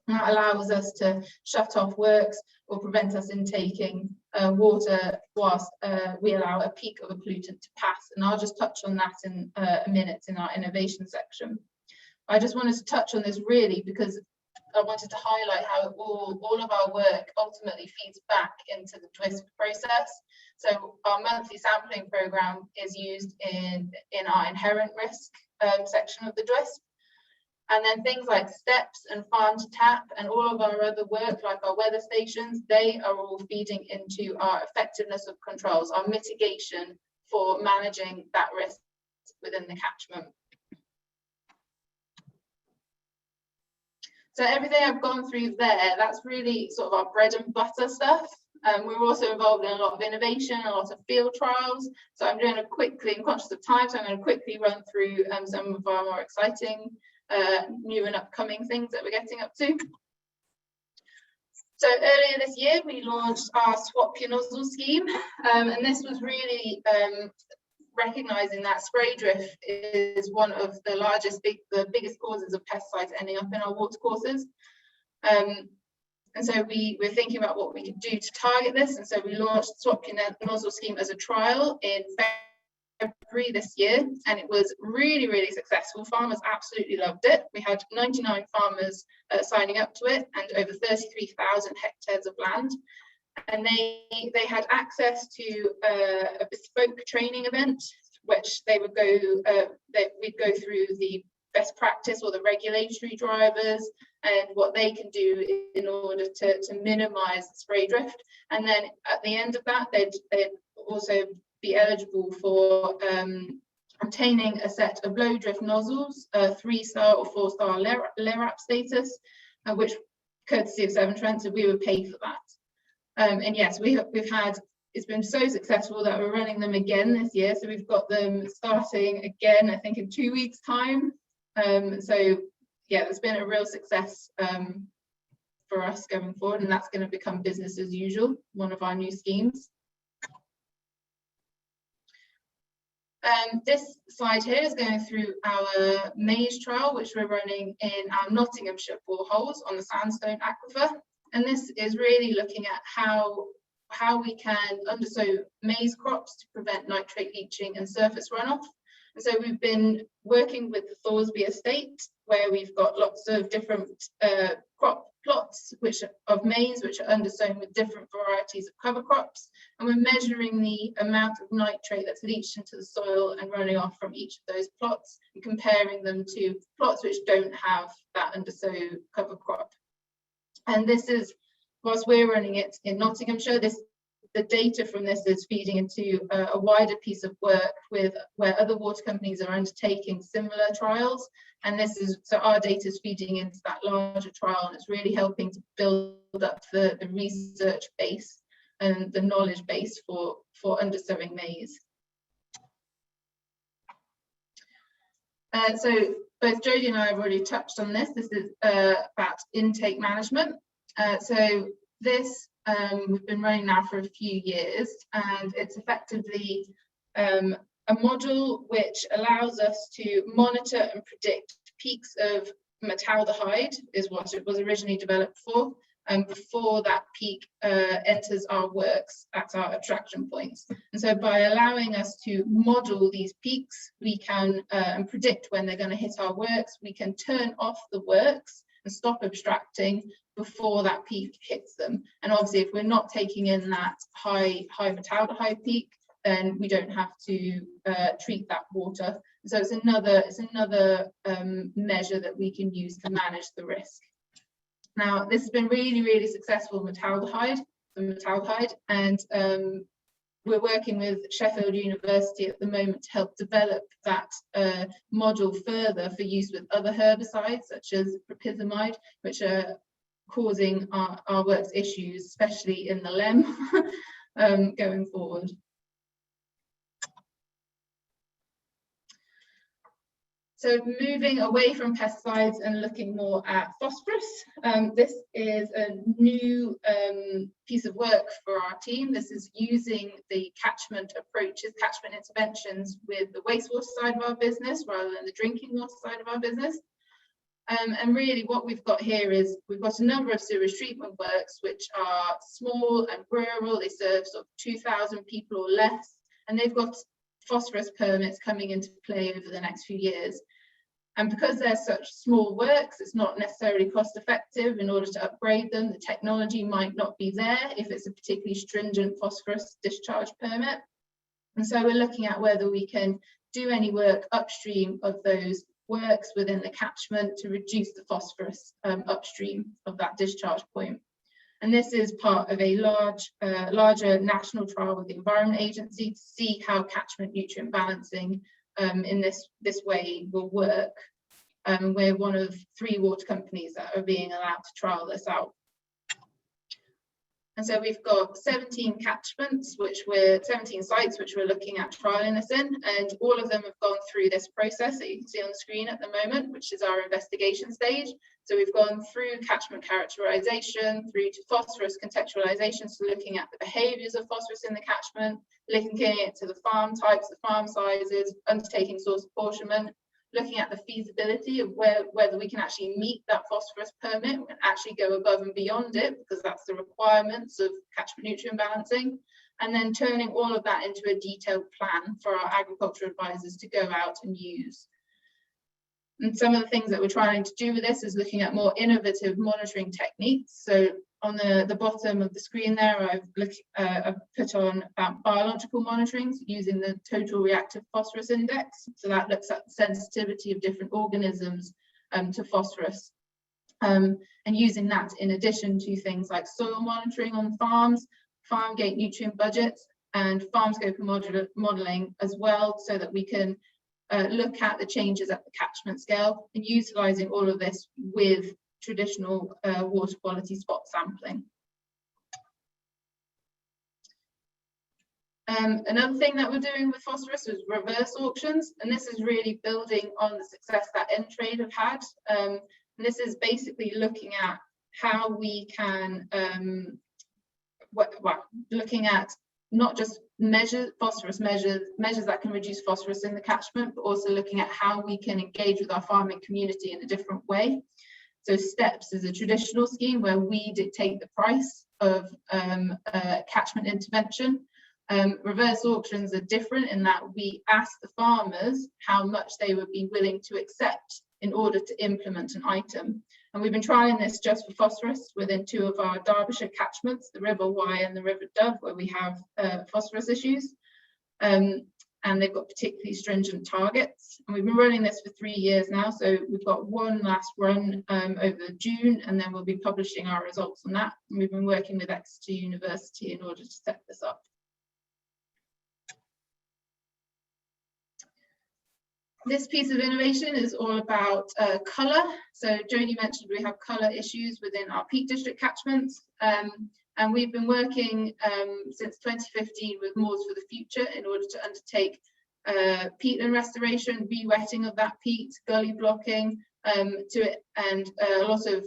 [SPEAKER 3] And that allows us to shut off works or prevent us intaking water whilst we allow a peak of a pollutant to pass. And I'll just touch on that in a minute in our innovation section. I just wanted to touch on this really because I wanted to highlight how all of our work ultimately feeds back into the DWISP process. So our monthly sampling program is used in our inherent risk section of the DWISP. And then things like steps and farm to tap and all of our other work, like our weather stations, they are all feeding into our effectiveness of controls, our mitigation for managing that risk within the catchment. So everything I've gone through there, that's really sort of our bread and butter stuff. We're also involved in a lot of innovation, a lot of field trials. So I'm going to quickly, I'm conscious of time, so I'm going to quickly run through some of our more exciting new and upcoming things that we're getting up to. So earlier this year, we launched our Swap Your Nozzle scheme, and this was really recognising that spray drift is one of the biggest causes of pesticides ending up in our watercourses. And so we're thinking about what we could do to target this, and so we launched Swap Your Nozzle scheme as a trial in February this year, and it was really, really successful. Farmers absolutely loved it. We had 99 farmers signing up to it and over 33,000 hectares of land. And they had access to a bespoke training event, which they would go, we'd go through the best practice or the regulatory drivers and what they can do in order to minimise the spray drift. And then at the end of that, they'd also be eligible for obtaining a set of low drift nozzles, 3-star or 4-star LERAP status, which courtesy of Severn Trent, so we would pay for that. And yes, it's been so successful that we're running them again this year. So we've got them starting again, I think in 2 weeks' time. So yeah, there's been a real success for us going forward, and that's going to become business as usual, one of our new schemes. This slide here is going through our maize trial, which we're running in our Nottinghamshire boreholes on the sandstone aquifer. And this is really looking at how we can undersow maize crops to prevent nitrate leaching and surface runoff. And so we've been working with the Thoresby estate, where we've got lots of different crop plots of maize which are undersown with different varieties of cover crops, and we're measuring the amount of nitrate that's leached into the soil and running off from each of those plots and comparing them to plots which don't have that undersow cover crop. And this is, whilst we're running it in Nottinghamshire, the data from this is feeding into a wider piece of work where other water companies are undertaking similar trials. And this is, so our data is feeding into that larger trial, and it's really helping to build up the research base and the knowledge base for undersowing maize. So both Jodie and I have already touched on this. This is about intake management. So this we've been running now for a few years, and it's effectively a model which allows us to monitor and predict peaks of metaldehyde, is what it was originally developed for, before that peak enters our works at our abstraction points. And so by allowing us to model these peaks, we can and predict when they're going to hit our works, we can turn off the works and stop abstracting before that peak hits them. And obviously, if we're not taking in that high metaldehyde peak, then we don't have to treat that water. So it's another measure that we can use to manage the risk. Now, this has been really, really successful with metaldehyde, and we're working with Sheffield University at the moment to help develop that model further for use with other herbicides, such as propyzamide, which are causing our works issues, especially in the LEM, going forward. So moving away from pesticides and looking more at phosphorus, this is a new piece of work for our team. This is using the catchment approaches, catchment interventions with the wastewater side of our business rather than the drinking water side of our business. And really what we've got here is we've got a number of sewage treatment works which are small and rural. They serve sort of 2,000 people or less, and they've got phosphorus permits coming into play over the next few years. And because they're such small works, it's not necessarily cost effective in order to upgrade them. The technology might not be there if it's a particularly stringent phosphorus discharge permit. And so we're looking at whether we can do any work upstream of those works within the catchment to reduce the phosphorus upstream of that discharge point. And this is part of a larger national trial with the Environment Agency to see how catchment nutrient balancing in this way will work. We're one of 3 water companies that are being allowed to trial this out. And so we've got 17 catchments, 17 sites, which we're looking at trialing this in, and all of them have gone through this process that you can see on the screen at the moment, which is our investigation stage. So we've gone through catchment characterization, through to phosphorus contextualization, so looking at the behaviours of phosphorus in the catchment, linking it to the farm types, the farm sizes, undertaking source apportionment, looking at the feasibility of whether we can actually meet that phosphorus permit and actually go above and beyond it, because that's the requirements of catchment nutrient balancing, and then turning all of that into a detailed plan for our agriculture advisors to go out and use. And some of the things that we're trying to do with this is looking at more innovative monitoring techniques. So on the bottom of the screen there, I've put on about biological monitoring using the total reactive phosphorus index. So that looks at the sensitivity of different organisms to phosphorus. And using that in addition to things like soil monitoring on farms, farm gate nutrient budgets, and farm scope modelling as well, so that we can look at the changes at the catchment scale, and utilising all of this with traditional water quality spot sampling. Another thing that we're doing with phosphorus is reverse auctions, and this is really building on the success that Entrade have had. And this is basically looking at how we can, looking at not just measure phosphorus measures that can reduce phosphorus in the catchment, but also looking at how we can engage with our farming community in a different way. So STEPS is a traditional scheme where we dictate the price of catchment intervention. Reverse auctions are different in that we ask the farmers how much they would be willing to accept in order to implement an item. And we've been trying this just for phosphorus within 2 of our Derbyshire catchments, the River Wye and the River Dove, where we have phosphorus issues. And they've got particularly stringent targets. And we've been running this for 3 years now. So we've got one last run over June, and then we'll be publishing our results on that. And we've been working with Exeter University in order to set this up. This piece of innovation is all about colour. So Jodie mentioned we have colour issues within our Peak District catchments. And we've been working since 2015 with Moors for the Future in order to undertake peatland restoration, re-wetting of that peat, gully blocking, and a lot of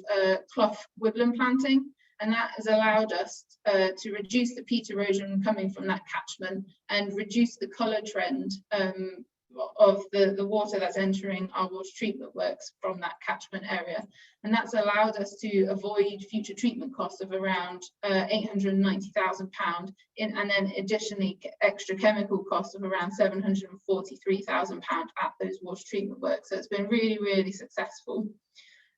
[SPEAKER 3] clough woodland planting. And that has allowed us to reduce the peat erosion coming from that catchment and reduce the colour trend of the water that's entering our water treatment works from that catchment area. And that's allowed us to avoid future treatment costs of around £890,000, and then additionally extra chemical costs of around £743,000 at those water treatment works. So it's been really, really successful.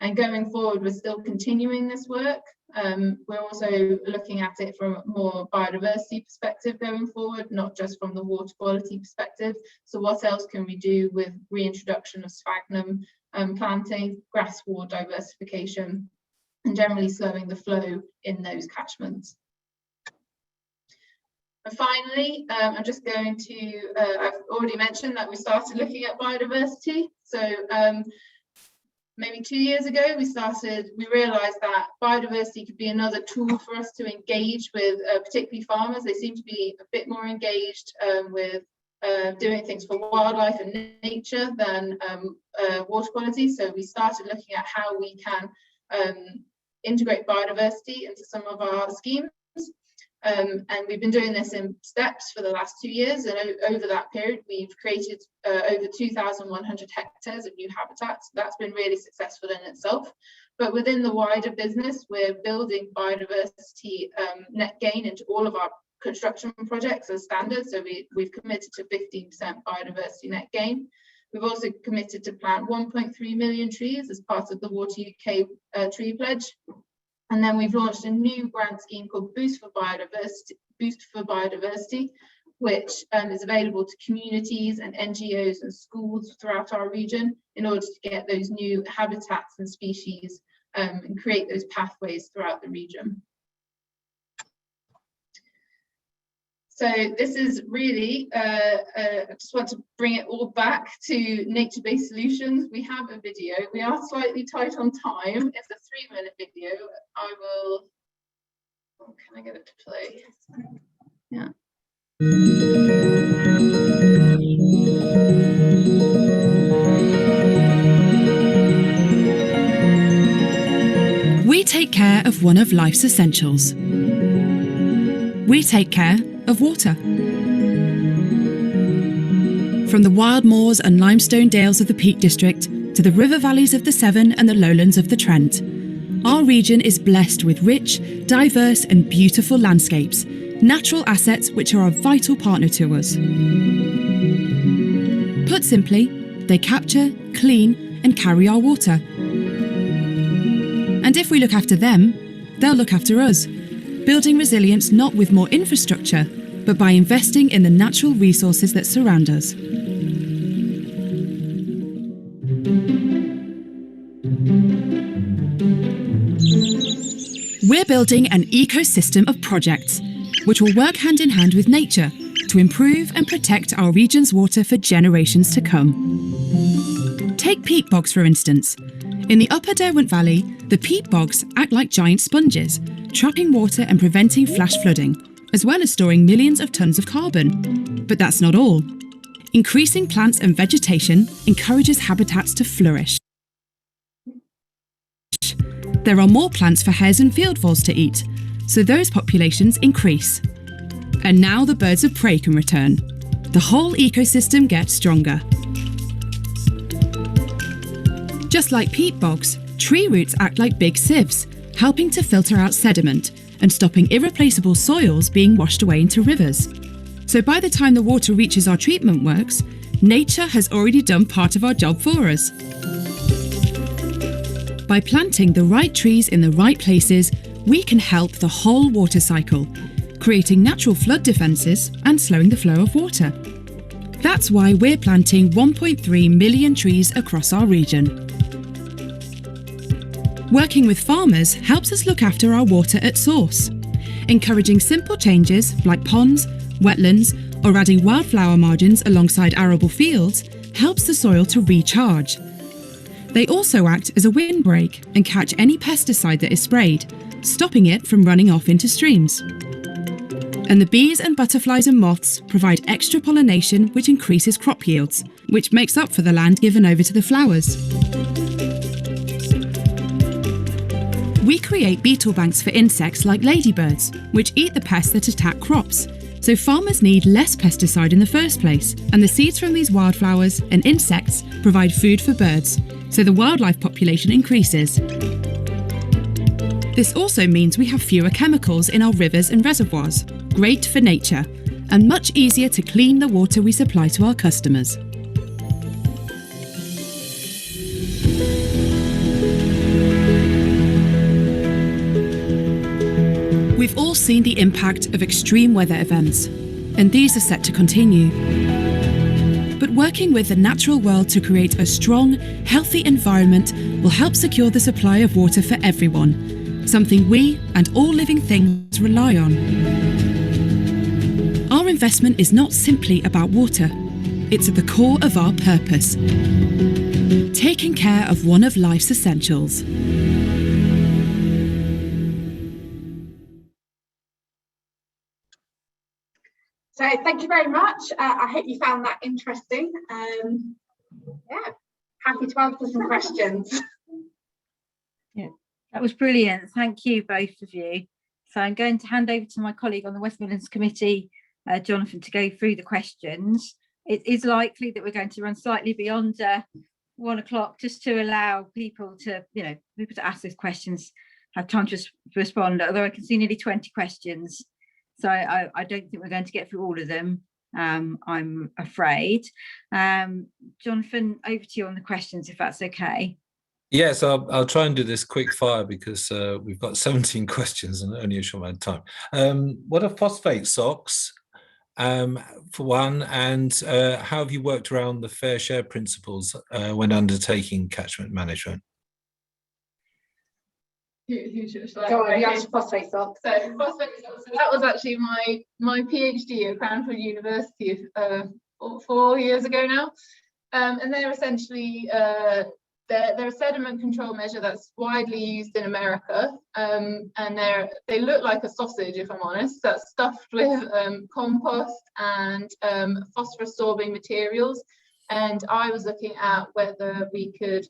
[SPEAKER 3] And going forward, we're still continuing this work. We're also looking at it from a more biodiversity perspective going forward, not just from the water quality perspective. So what else can we do with reintroduction of sphagnum planting, grass sward diversification, and generally slowing the flow in those catchments. And finally, I'm just going to, I've already mentioned that we started looking at biodiversity. So maybe 2 years ago, we realised that biodiversity could be another tool for us to engage with, particularly farmers. They seem to be a bit more engaged with doing things for wildlife and nature than water quality. So we started looking at how we can integrate biodiversity into some of our schemes. And we've been doing this in steps for the last 2 years, and over that period we've created over 2,100 hectares of new habitats. That's been really successful in itself. But within the wider business, we're building biodiversity net gain into all of our construction projects as standard. So we've committed to 15% biodiversity net gain. We've also committed to plant 1.3 million trees as part of the Water UK tree pledge. And then we've launched a new grant scheme called Boost for Biodiversity, which is available to communities and NGOs and schools throughout our region in order to get those new habitats and species and create those pathways throughout the region. So this is really, I just want to bring it all back to nature-based solutions. We have a video. We are slightly tight on time. It's a 3-minute video. I will Oh, can I get it to play? Yeah.
[SPEAKER 4] We take care of one of life's essentials. We take care of water. From the wild moors and limestone dales of the Peak District to the river valleys of the Severn and the lowlands of the Trent, our region is blessed with rich, diverse and beautiful landscapes, natural assets which are a vital partner to us. Put simply, they capture, clean and carry our water. And if we look after them, they'll look after us, building resilience not with more infrastructure, but by investing in the natural resources that surround us. We're building an ecosystem of projects which will work hand in hand with nature to improve and protect our region's water for generations to come. Take peat bogs, for instance. In the upper Derwent Valley, the peat bogs act like giant sponges, trapping water and preventing flash flooding, as well as storing millions of tonnes of carbon. But that's not all. Increasing plants and vegetation encourages habitats to flourish. There are more plants for hares and field voles to eat, so those populations increase. And now the birds of prey can return. The whole ecosystem gets stronger. Just like peat bogs, tree roots act like big sieves, helping to filter out sediment and stopping irreplaceable soils being washed away into rivers. So by the time the water reaches our treatment works, nature has already done part of our job for us. By planting the right trees in the right places, we can help the whole water cycle, creating natural flood defences and slowing the flow of water. That's why we're planting 1.3 million trees across our region. Working with farmers helps us look after our water at source. Encouraging simple changes like ponds, wetlands, or adding wildflower margins alongside arable fields helps the soil to recharge. They also act as a windbreak and catch any pesticide that is sprayed, stopping it from running off into streams. And the bees and butterflies and moths provide extra pollination which increases crop yields, which makes up for the land given over to the flowers. We create beetle banks for insects like ladybirds, which eat the pests that attack crops. So farmers need less pesticide in the first place, and the seeds from these wildflowers and insects provide food for birds, so the wildlife population increases. This also means we have fewer chemicals in our rivers and reservoirs, great for nature, and much easier to clean the water we supply to our customers. We've all seen the impact of extreme weather events, and these are set to continue. But working with the natural world to create a strong, healthy environment will help secure the supply of water for everyone, something we and all living things rely on. Our investment is not simply about water, it's at the core of our purpose. Taking care of one of life's essentials.
[SPEAKER 2] So thank you very much. I hope you found that interesting. Yeah, happy to answer some questions.
[SPEAKER 1] Yeah, that was brilliant. Thank you, both of you. So I'm going to hand over to my colleague on the West Midlands Committee, Jonathan, to go through the questions. It is likely that we're going to run slightly beyond 1 o'clock, just to allow people to, people to ask these questions, have time to respond, although I can see nearly 20 questions. So I don't think we're going to get through all of them, I'm afraid. Jonathan, over to you on the questions, if that's okay.
[SPEAKER 5] Yes, I'll try and do this quick fire because we've got 17 questions and only a short amount of time. What are phosphate socks, for one, and how have you worked around the fair share principles when undertaking catchment management?
[SPEAKER 3] Who should I
[SPEAKER 2] Go on, you asked phosphate socks.
[SPEAKER 3] So phosphate socks, so that was actually my PhD at Cranfield University 4 years ago now, and they're essentially they're a sediment control measure that's widely used in America, and they look like a sausage, if I'm honest. That's stuffed with compost and phosphorus sorbing materials. And I was looking at whether we could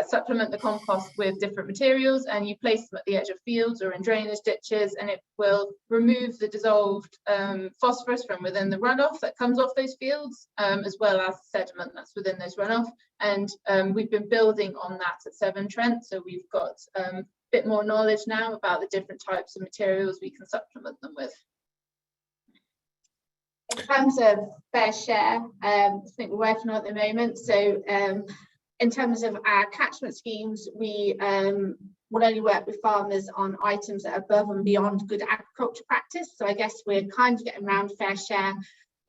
[SPEAKER 3] supplement the compost with different materials, and you place them at the edge of fields or in drainage ditches, and it will remove the dissolved phosphorus from within the runoff that comes off those fields, as well as sediment that's within those runoff. And we've been building on that at Severn Trent, so we've got a bit more knowledge now about the different types of materials we can supplement them with.
[SPEAKER 2] In terms of fair share, something we're working on at the moment. So in terms of our catchment schemes, we will only work with farmers on items that are above and beyond good agriculture practice. So I guess we're kind of getting around fair share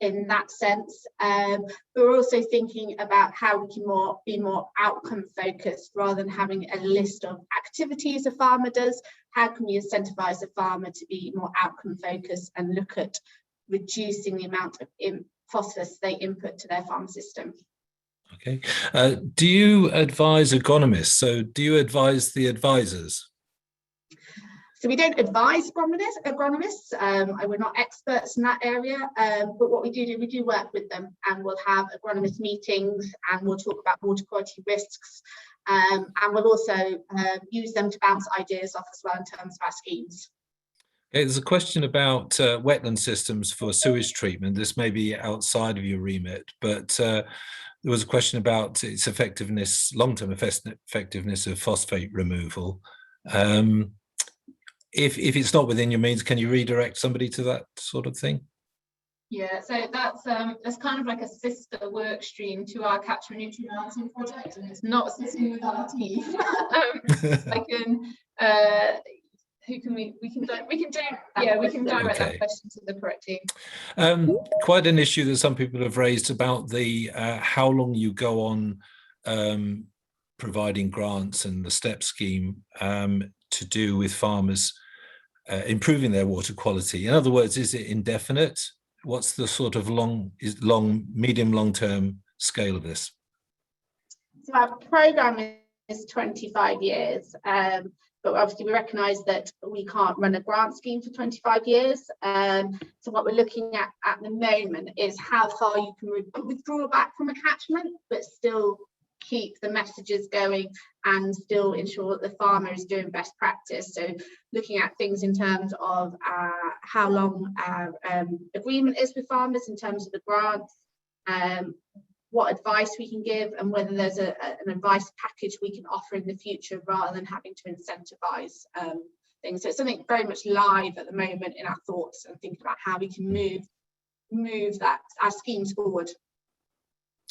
[SPEAKER 2] in that sense. But we're also thinking about how we can be more outcome focused rather than having a list of activities a farmer does. How can we incentivize a farmer to be more outcome focused and look at reducing the amount of phosphorus they input to their farm system?
[SPEAKER 5] Okay. Do you advise agronomists? So do you advise the advisors?
[SPEAKER 2] So we don't advise agronomists. We're not experts in that area, but what we do, we do work with them, and we'll have agronomist meetings, and we'll talk about water quality risks, and we'll also use them to bounce ideas off as well in terms of our schemes.
[SPEAKER 5] Okay, there's a question about wetland systems for sewage treatment. This may be outside of your remit, but there was a question about its effectiveness, long-term effectiveness of phosphate removal. If it's not within your means, can you redirect somebody to that sort of thing?
[SPEAKER 3] Yeah, so that's kind of like a sister work stream to our Catchment nutrient balancing project, and it's not sitting with our team. I can who can we can direct that question to the correct team.
[SPEAKER 5] Quite an issue that some people have raised about the how long you go on providing grants and the STEP scheme to do with farmers improving their water quality. In other words, is it indefinite? What's the sort of medium, long-term scale of this?
[SPEAKER 2] So our programme is 25 years. But obviously we recognise that we can't run a grant scheme for 25 years. So what we're looking at the moment is how far you can withdraw back from a catchment, but still keep the messages going and still ensure that the farmer is doing best practice. So looking at things in terms of how long our agreement is with farmers in terms of the grants, what advice we can give, and whether there's an advice package we can offer in the future rather than having to incentivize things. So it's something very much live at the moment in our thoughts and thinking about how we can move our schemes forward.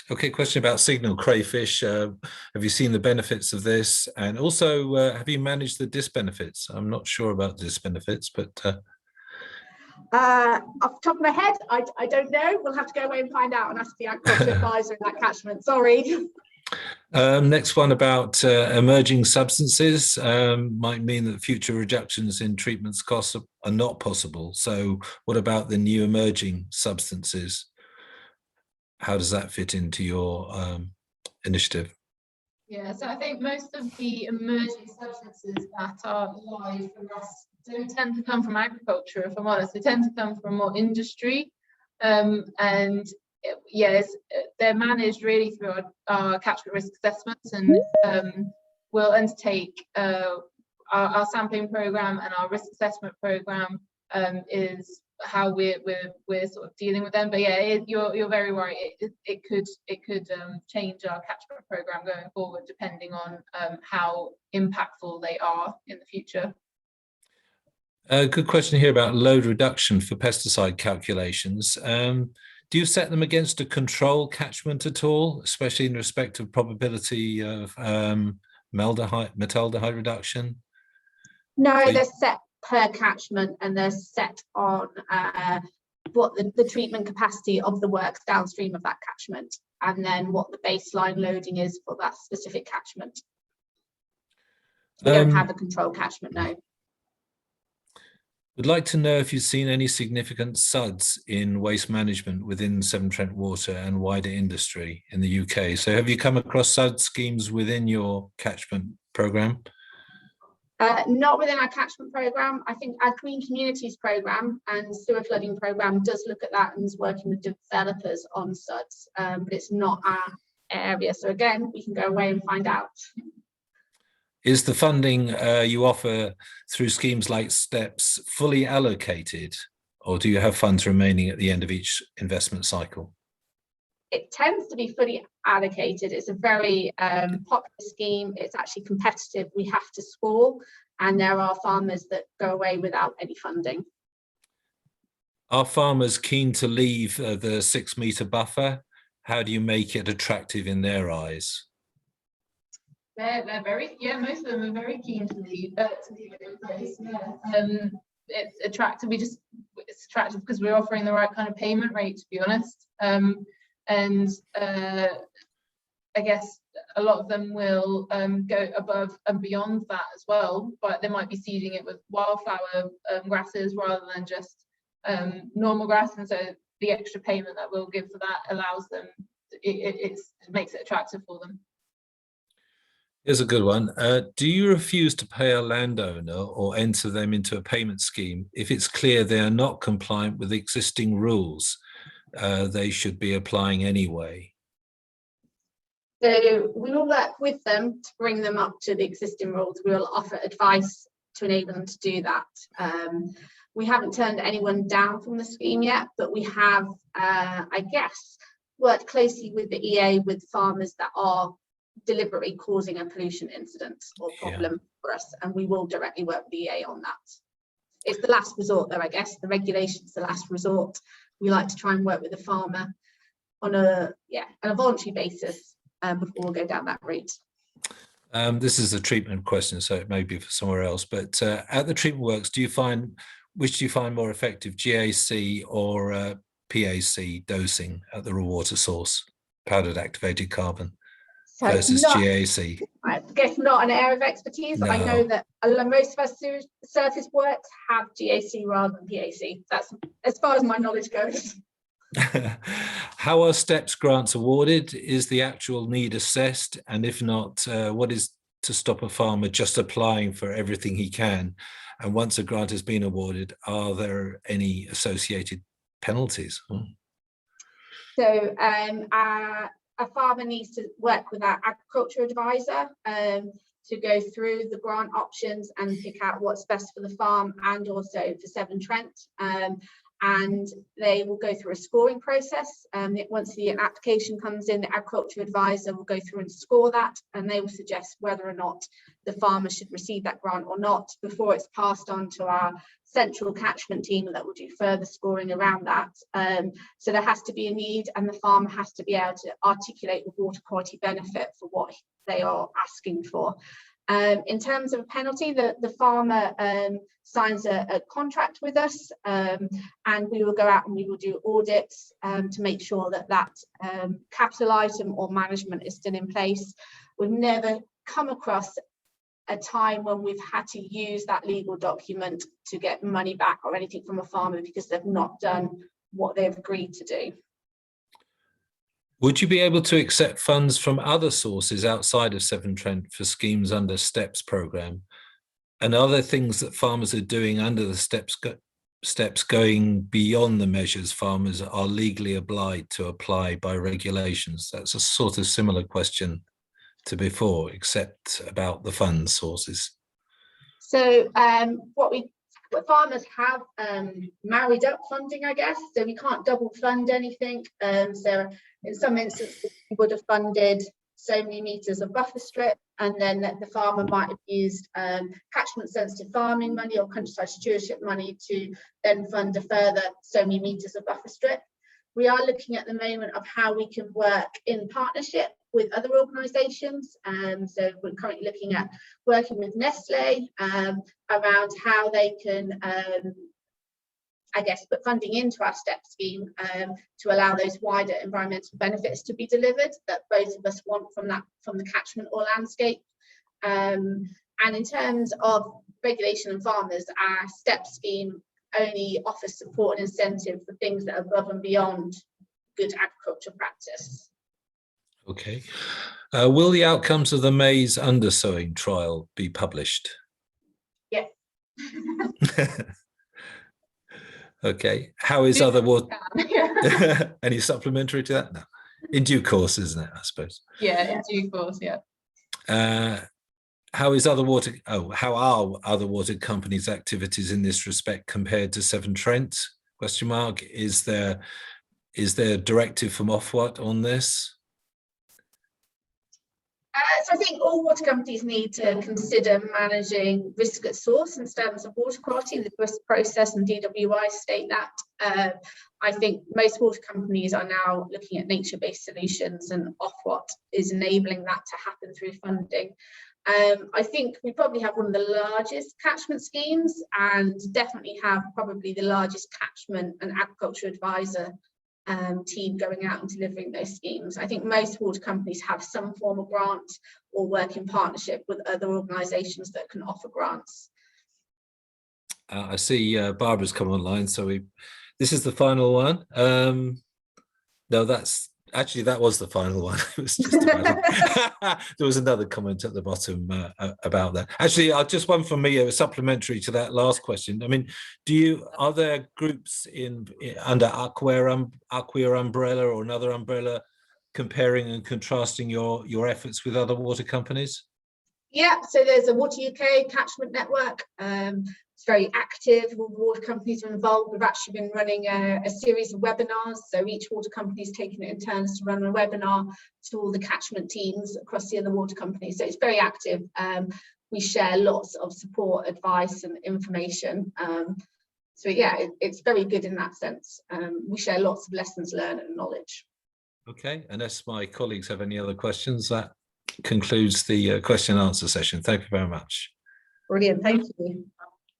[SPEAKER 5] Okay, question about signal crayfish. Have you seen the benefits of this? And also, have you managed the disbenefits? I'm not sure about disbenefits, but
[SPEAKER 2] off the top of my head, I don't know. We'll have to go away and find out and ask the agriculture advisor in that catchment. Sorry.
[SPEAKER 5] Next one about emerging substances might mean that future reductions in treatments costs are not possible. So what about the new emerging substances? How does that fit into your initiative?
[SPEAKER 3] Yeah, so I think most of the emerging substances that are live for us don't tend to come from agriculture, if I'm honest. They tend to come from more industry, and yes, they're managed really through our catchment risk assessments, and we'll undertake our sampling program, and our risk assessment program is how we're sort of dealing with them. But yeah, you're very right. It could change our catchment program going forward, depending on how impactful they are in the future.
[SPEAKER 5] Good question here about load reduction for pesticide calculations. Do you set them against a control catchment at all, especially in respect of probability of metaldehyde reduction?
[SPEAKER 2] No, they're set per catchment, and they're set on what the treatment capacity of the works downstream of that catchment, and then what the baseline loading is for that specific catchment. We don't have a control catchment, no.
[SPEAKER 5] Would like to know if you've seen any significant SUDs in waste management within Severn Trent Water and wider industry in the UK. So have you come across SUD schemes within your catchment programme?
[SPEAKER 2] Not within our catchment programme. I think our Clean Communities programme and sewer flooding programme does look at that and is working with developers on SUDs, but it's not our area. So again, we can go away and find out.
[SPEAKER 5] Is the funding you offer through schemes like STEPS fully allocated, or do you have funds remaining at the end of each investment cycle?
[SPEAKER 2] It tends to be fully allocated. It's a very popular scheme. It's actually competitive. We have to score, and there are farmers that go away without any funding.
[SPEAKER 5] Are farmers keen to leave the 6 metre buffer? How do you make it attractive in their eyes?
[SPEAKER 3] They're very, yeah, most of them are very keen to leave it in place. Yeah. It's attractive. It's attractive because we're offering the right kind of payment rate, to be honest. I guess a lot of them will go above and beyond that as well, but they might be seeding it with wildflower grasses rather than just normal grass, and so the extra payment that we'll give for that allows them, it makes it attractive for them.
[SPEAKER 5] Here's a good one. Do you refuse to pay a landowner or enter them into a payment scheme if it's clear they are not compliant with existing rules they should be applying anyway?
[SPEAKER 2] So we will work with them to bring them up to the existing rules. We will offer advice to enable them to do that. We haven't turned anyone down from the scheme yet, but we have, I guess, worked closely with the EA with farmers that are deliberately causing a pollution incident or problem for us, and we will directly work with the EA on that. It's the last resort though, I guess. The regulation's the last resort. We like to try and work with the farmer on a voluntary basis before we go down that route.
[SPEAKER 5] This is a treatment question, so it may be for somewhere else, but at the treatment works, which do you find more effective, GAC or PAC dosing at the raw water source, powdered activated carbon? So versus GAC.
[SPEAKER 2] I guess not an area of expertise. No. I know that most of our surface works have GAC rather than PAC. That's as far as my knowledge goes.
[SPEAKER 5] How are STEPS grants awarded? Is the actual need assessed? And if not, what is to stop a farmer just applying for everything he can? And once a grant has been awarded, are there any associated penalties?
[SPEAKER 2] So a farmer needs to work with our agriculture advisor to go through the grant options and pick out what's best for the farm and also for Severn Trent. And they will go through a scoring process. Once the application comes in, the agriculture advisor will go through and score that, and they will suggest whether or not the farmer should receive that grant or not before it's passed on to our central catchment team that will do further scoring around that. So there has to be a need, and the farmer has to be able to articulate the water quality benefit for what they are asking for. In terms of a penalty, the farmer signs a contract with us, and we will go out and we will do audits to make sure that capital item or management is still in place. We've never come across a time when we've had to use that legal document to get money back or anything from a farmer because they've not done what they've agreed to do.
[SPEAKER 5] Would you be able to accept funds from other sources outside of Severn Trent for schemes under STEPS programme? And are there things that farmers are doing under the STEPS going beyond the measures farmers are legally obliged to apply by regulations? That's a sort of similar question to before, except about the fund sources.
[SPEAKER 2] So what farmers have married up funding, I guess, so we can't double fund anything. So in some instances we would have funded so many meters of buffer strip, and then the farmer might have used catchment sensitive farming money or countryside stewardship money to then fund a further so many meters of buffer strip. We are looking at the moment of how we can work in partnership with other organisations. So we're currently looking at working with Nestle around how they can, I guess, put funding into our STEP scheme to allow those wider environmental benefits to be delivered that both of us want from the catchment or landscape. And in terms of
[SPEAKER 3] regulation and farmers, our STEP scheme only offers support and incentive for things that are above and beyond good agriculture practice.
[SPEAKER 5] Okay. Will the outcomes of the maize undersowing trial be published?
[SPEAKER 3] Yeah.
[SPEAKER 5] Okay. How is other water?
[SPEAKER 3] Yeah.
[SPEAKER 5] Any supplementary to that? No. In due course, isn't it? I suppose.
[SPEAKER 3] Yeah, in due course. Yeah.
[SPEAKER 5] How is other water? Oh, how are other water companies' activities in this respect compared to Severn Trent? Question mark. Is there a directive from Ofwat on this?
[SPEAKER 3] So I think all water companies need to consider managing risk at source in terms of water quality. The risk process and DWI state that. I think most water companies are now looking at nature-based solutions, and Ofwat is enabling that to happen through funding. I think we probably have one of the largest catchment schemes, and definitely have probably the largest catchment and agriculture advisor team going out and delivering those schemes. I think most water companies have some form of grant or work in partnership with other organisations that can offer grants.
[SPEAKER 5] I see Barbara's come online, so this is the final one. No, that was the final one. It was just about there was another comment at the bottom about that. Actually, just one from me, supplementary to that last question. I mean, are there groups under Aqua umbrella or another umbrella comparing and contrasting your efforts with other water companies?
[SPEAKER 2] Yeah, so there's a Water UK catchment network. It's very active. All the water companies are involved. We've actually been running a series of webinars. So each water company is taking it in turns to run a webinar to all the catchment teams across the other water companies. So it's very active. We share lots of support, advice and information. So yeah, it's very good in that sense. We share lots of lessons learned and knowledge.
[SPEAKER 5] Okay, unless my colleagues have any other questions, that concludes the question and answer session. Thank you very much.
[SPEAKER 2] Brilliant, thank you.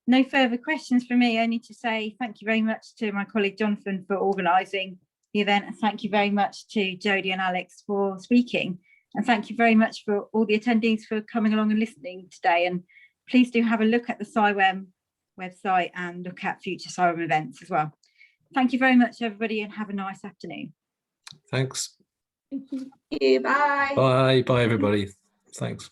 [SPEAKER 1] No further questions from me, only to say thank you very much to my colleague Jonathan for organising the event, and thank you very much to Jodie and Alex for speaking, and thank you very much for all the attendees for coming along and listening today. And please do have a look at the Sowing website and look at future Sowing events as well. Thank you very much, everybody, and have a nice afternoon.
[SPEAKER 5] Thanks.
[SPEAKER 2] Thank you. Bye.
[SPEAKER 5] Bye, everybody. Thanks.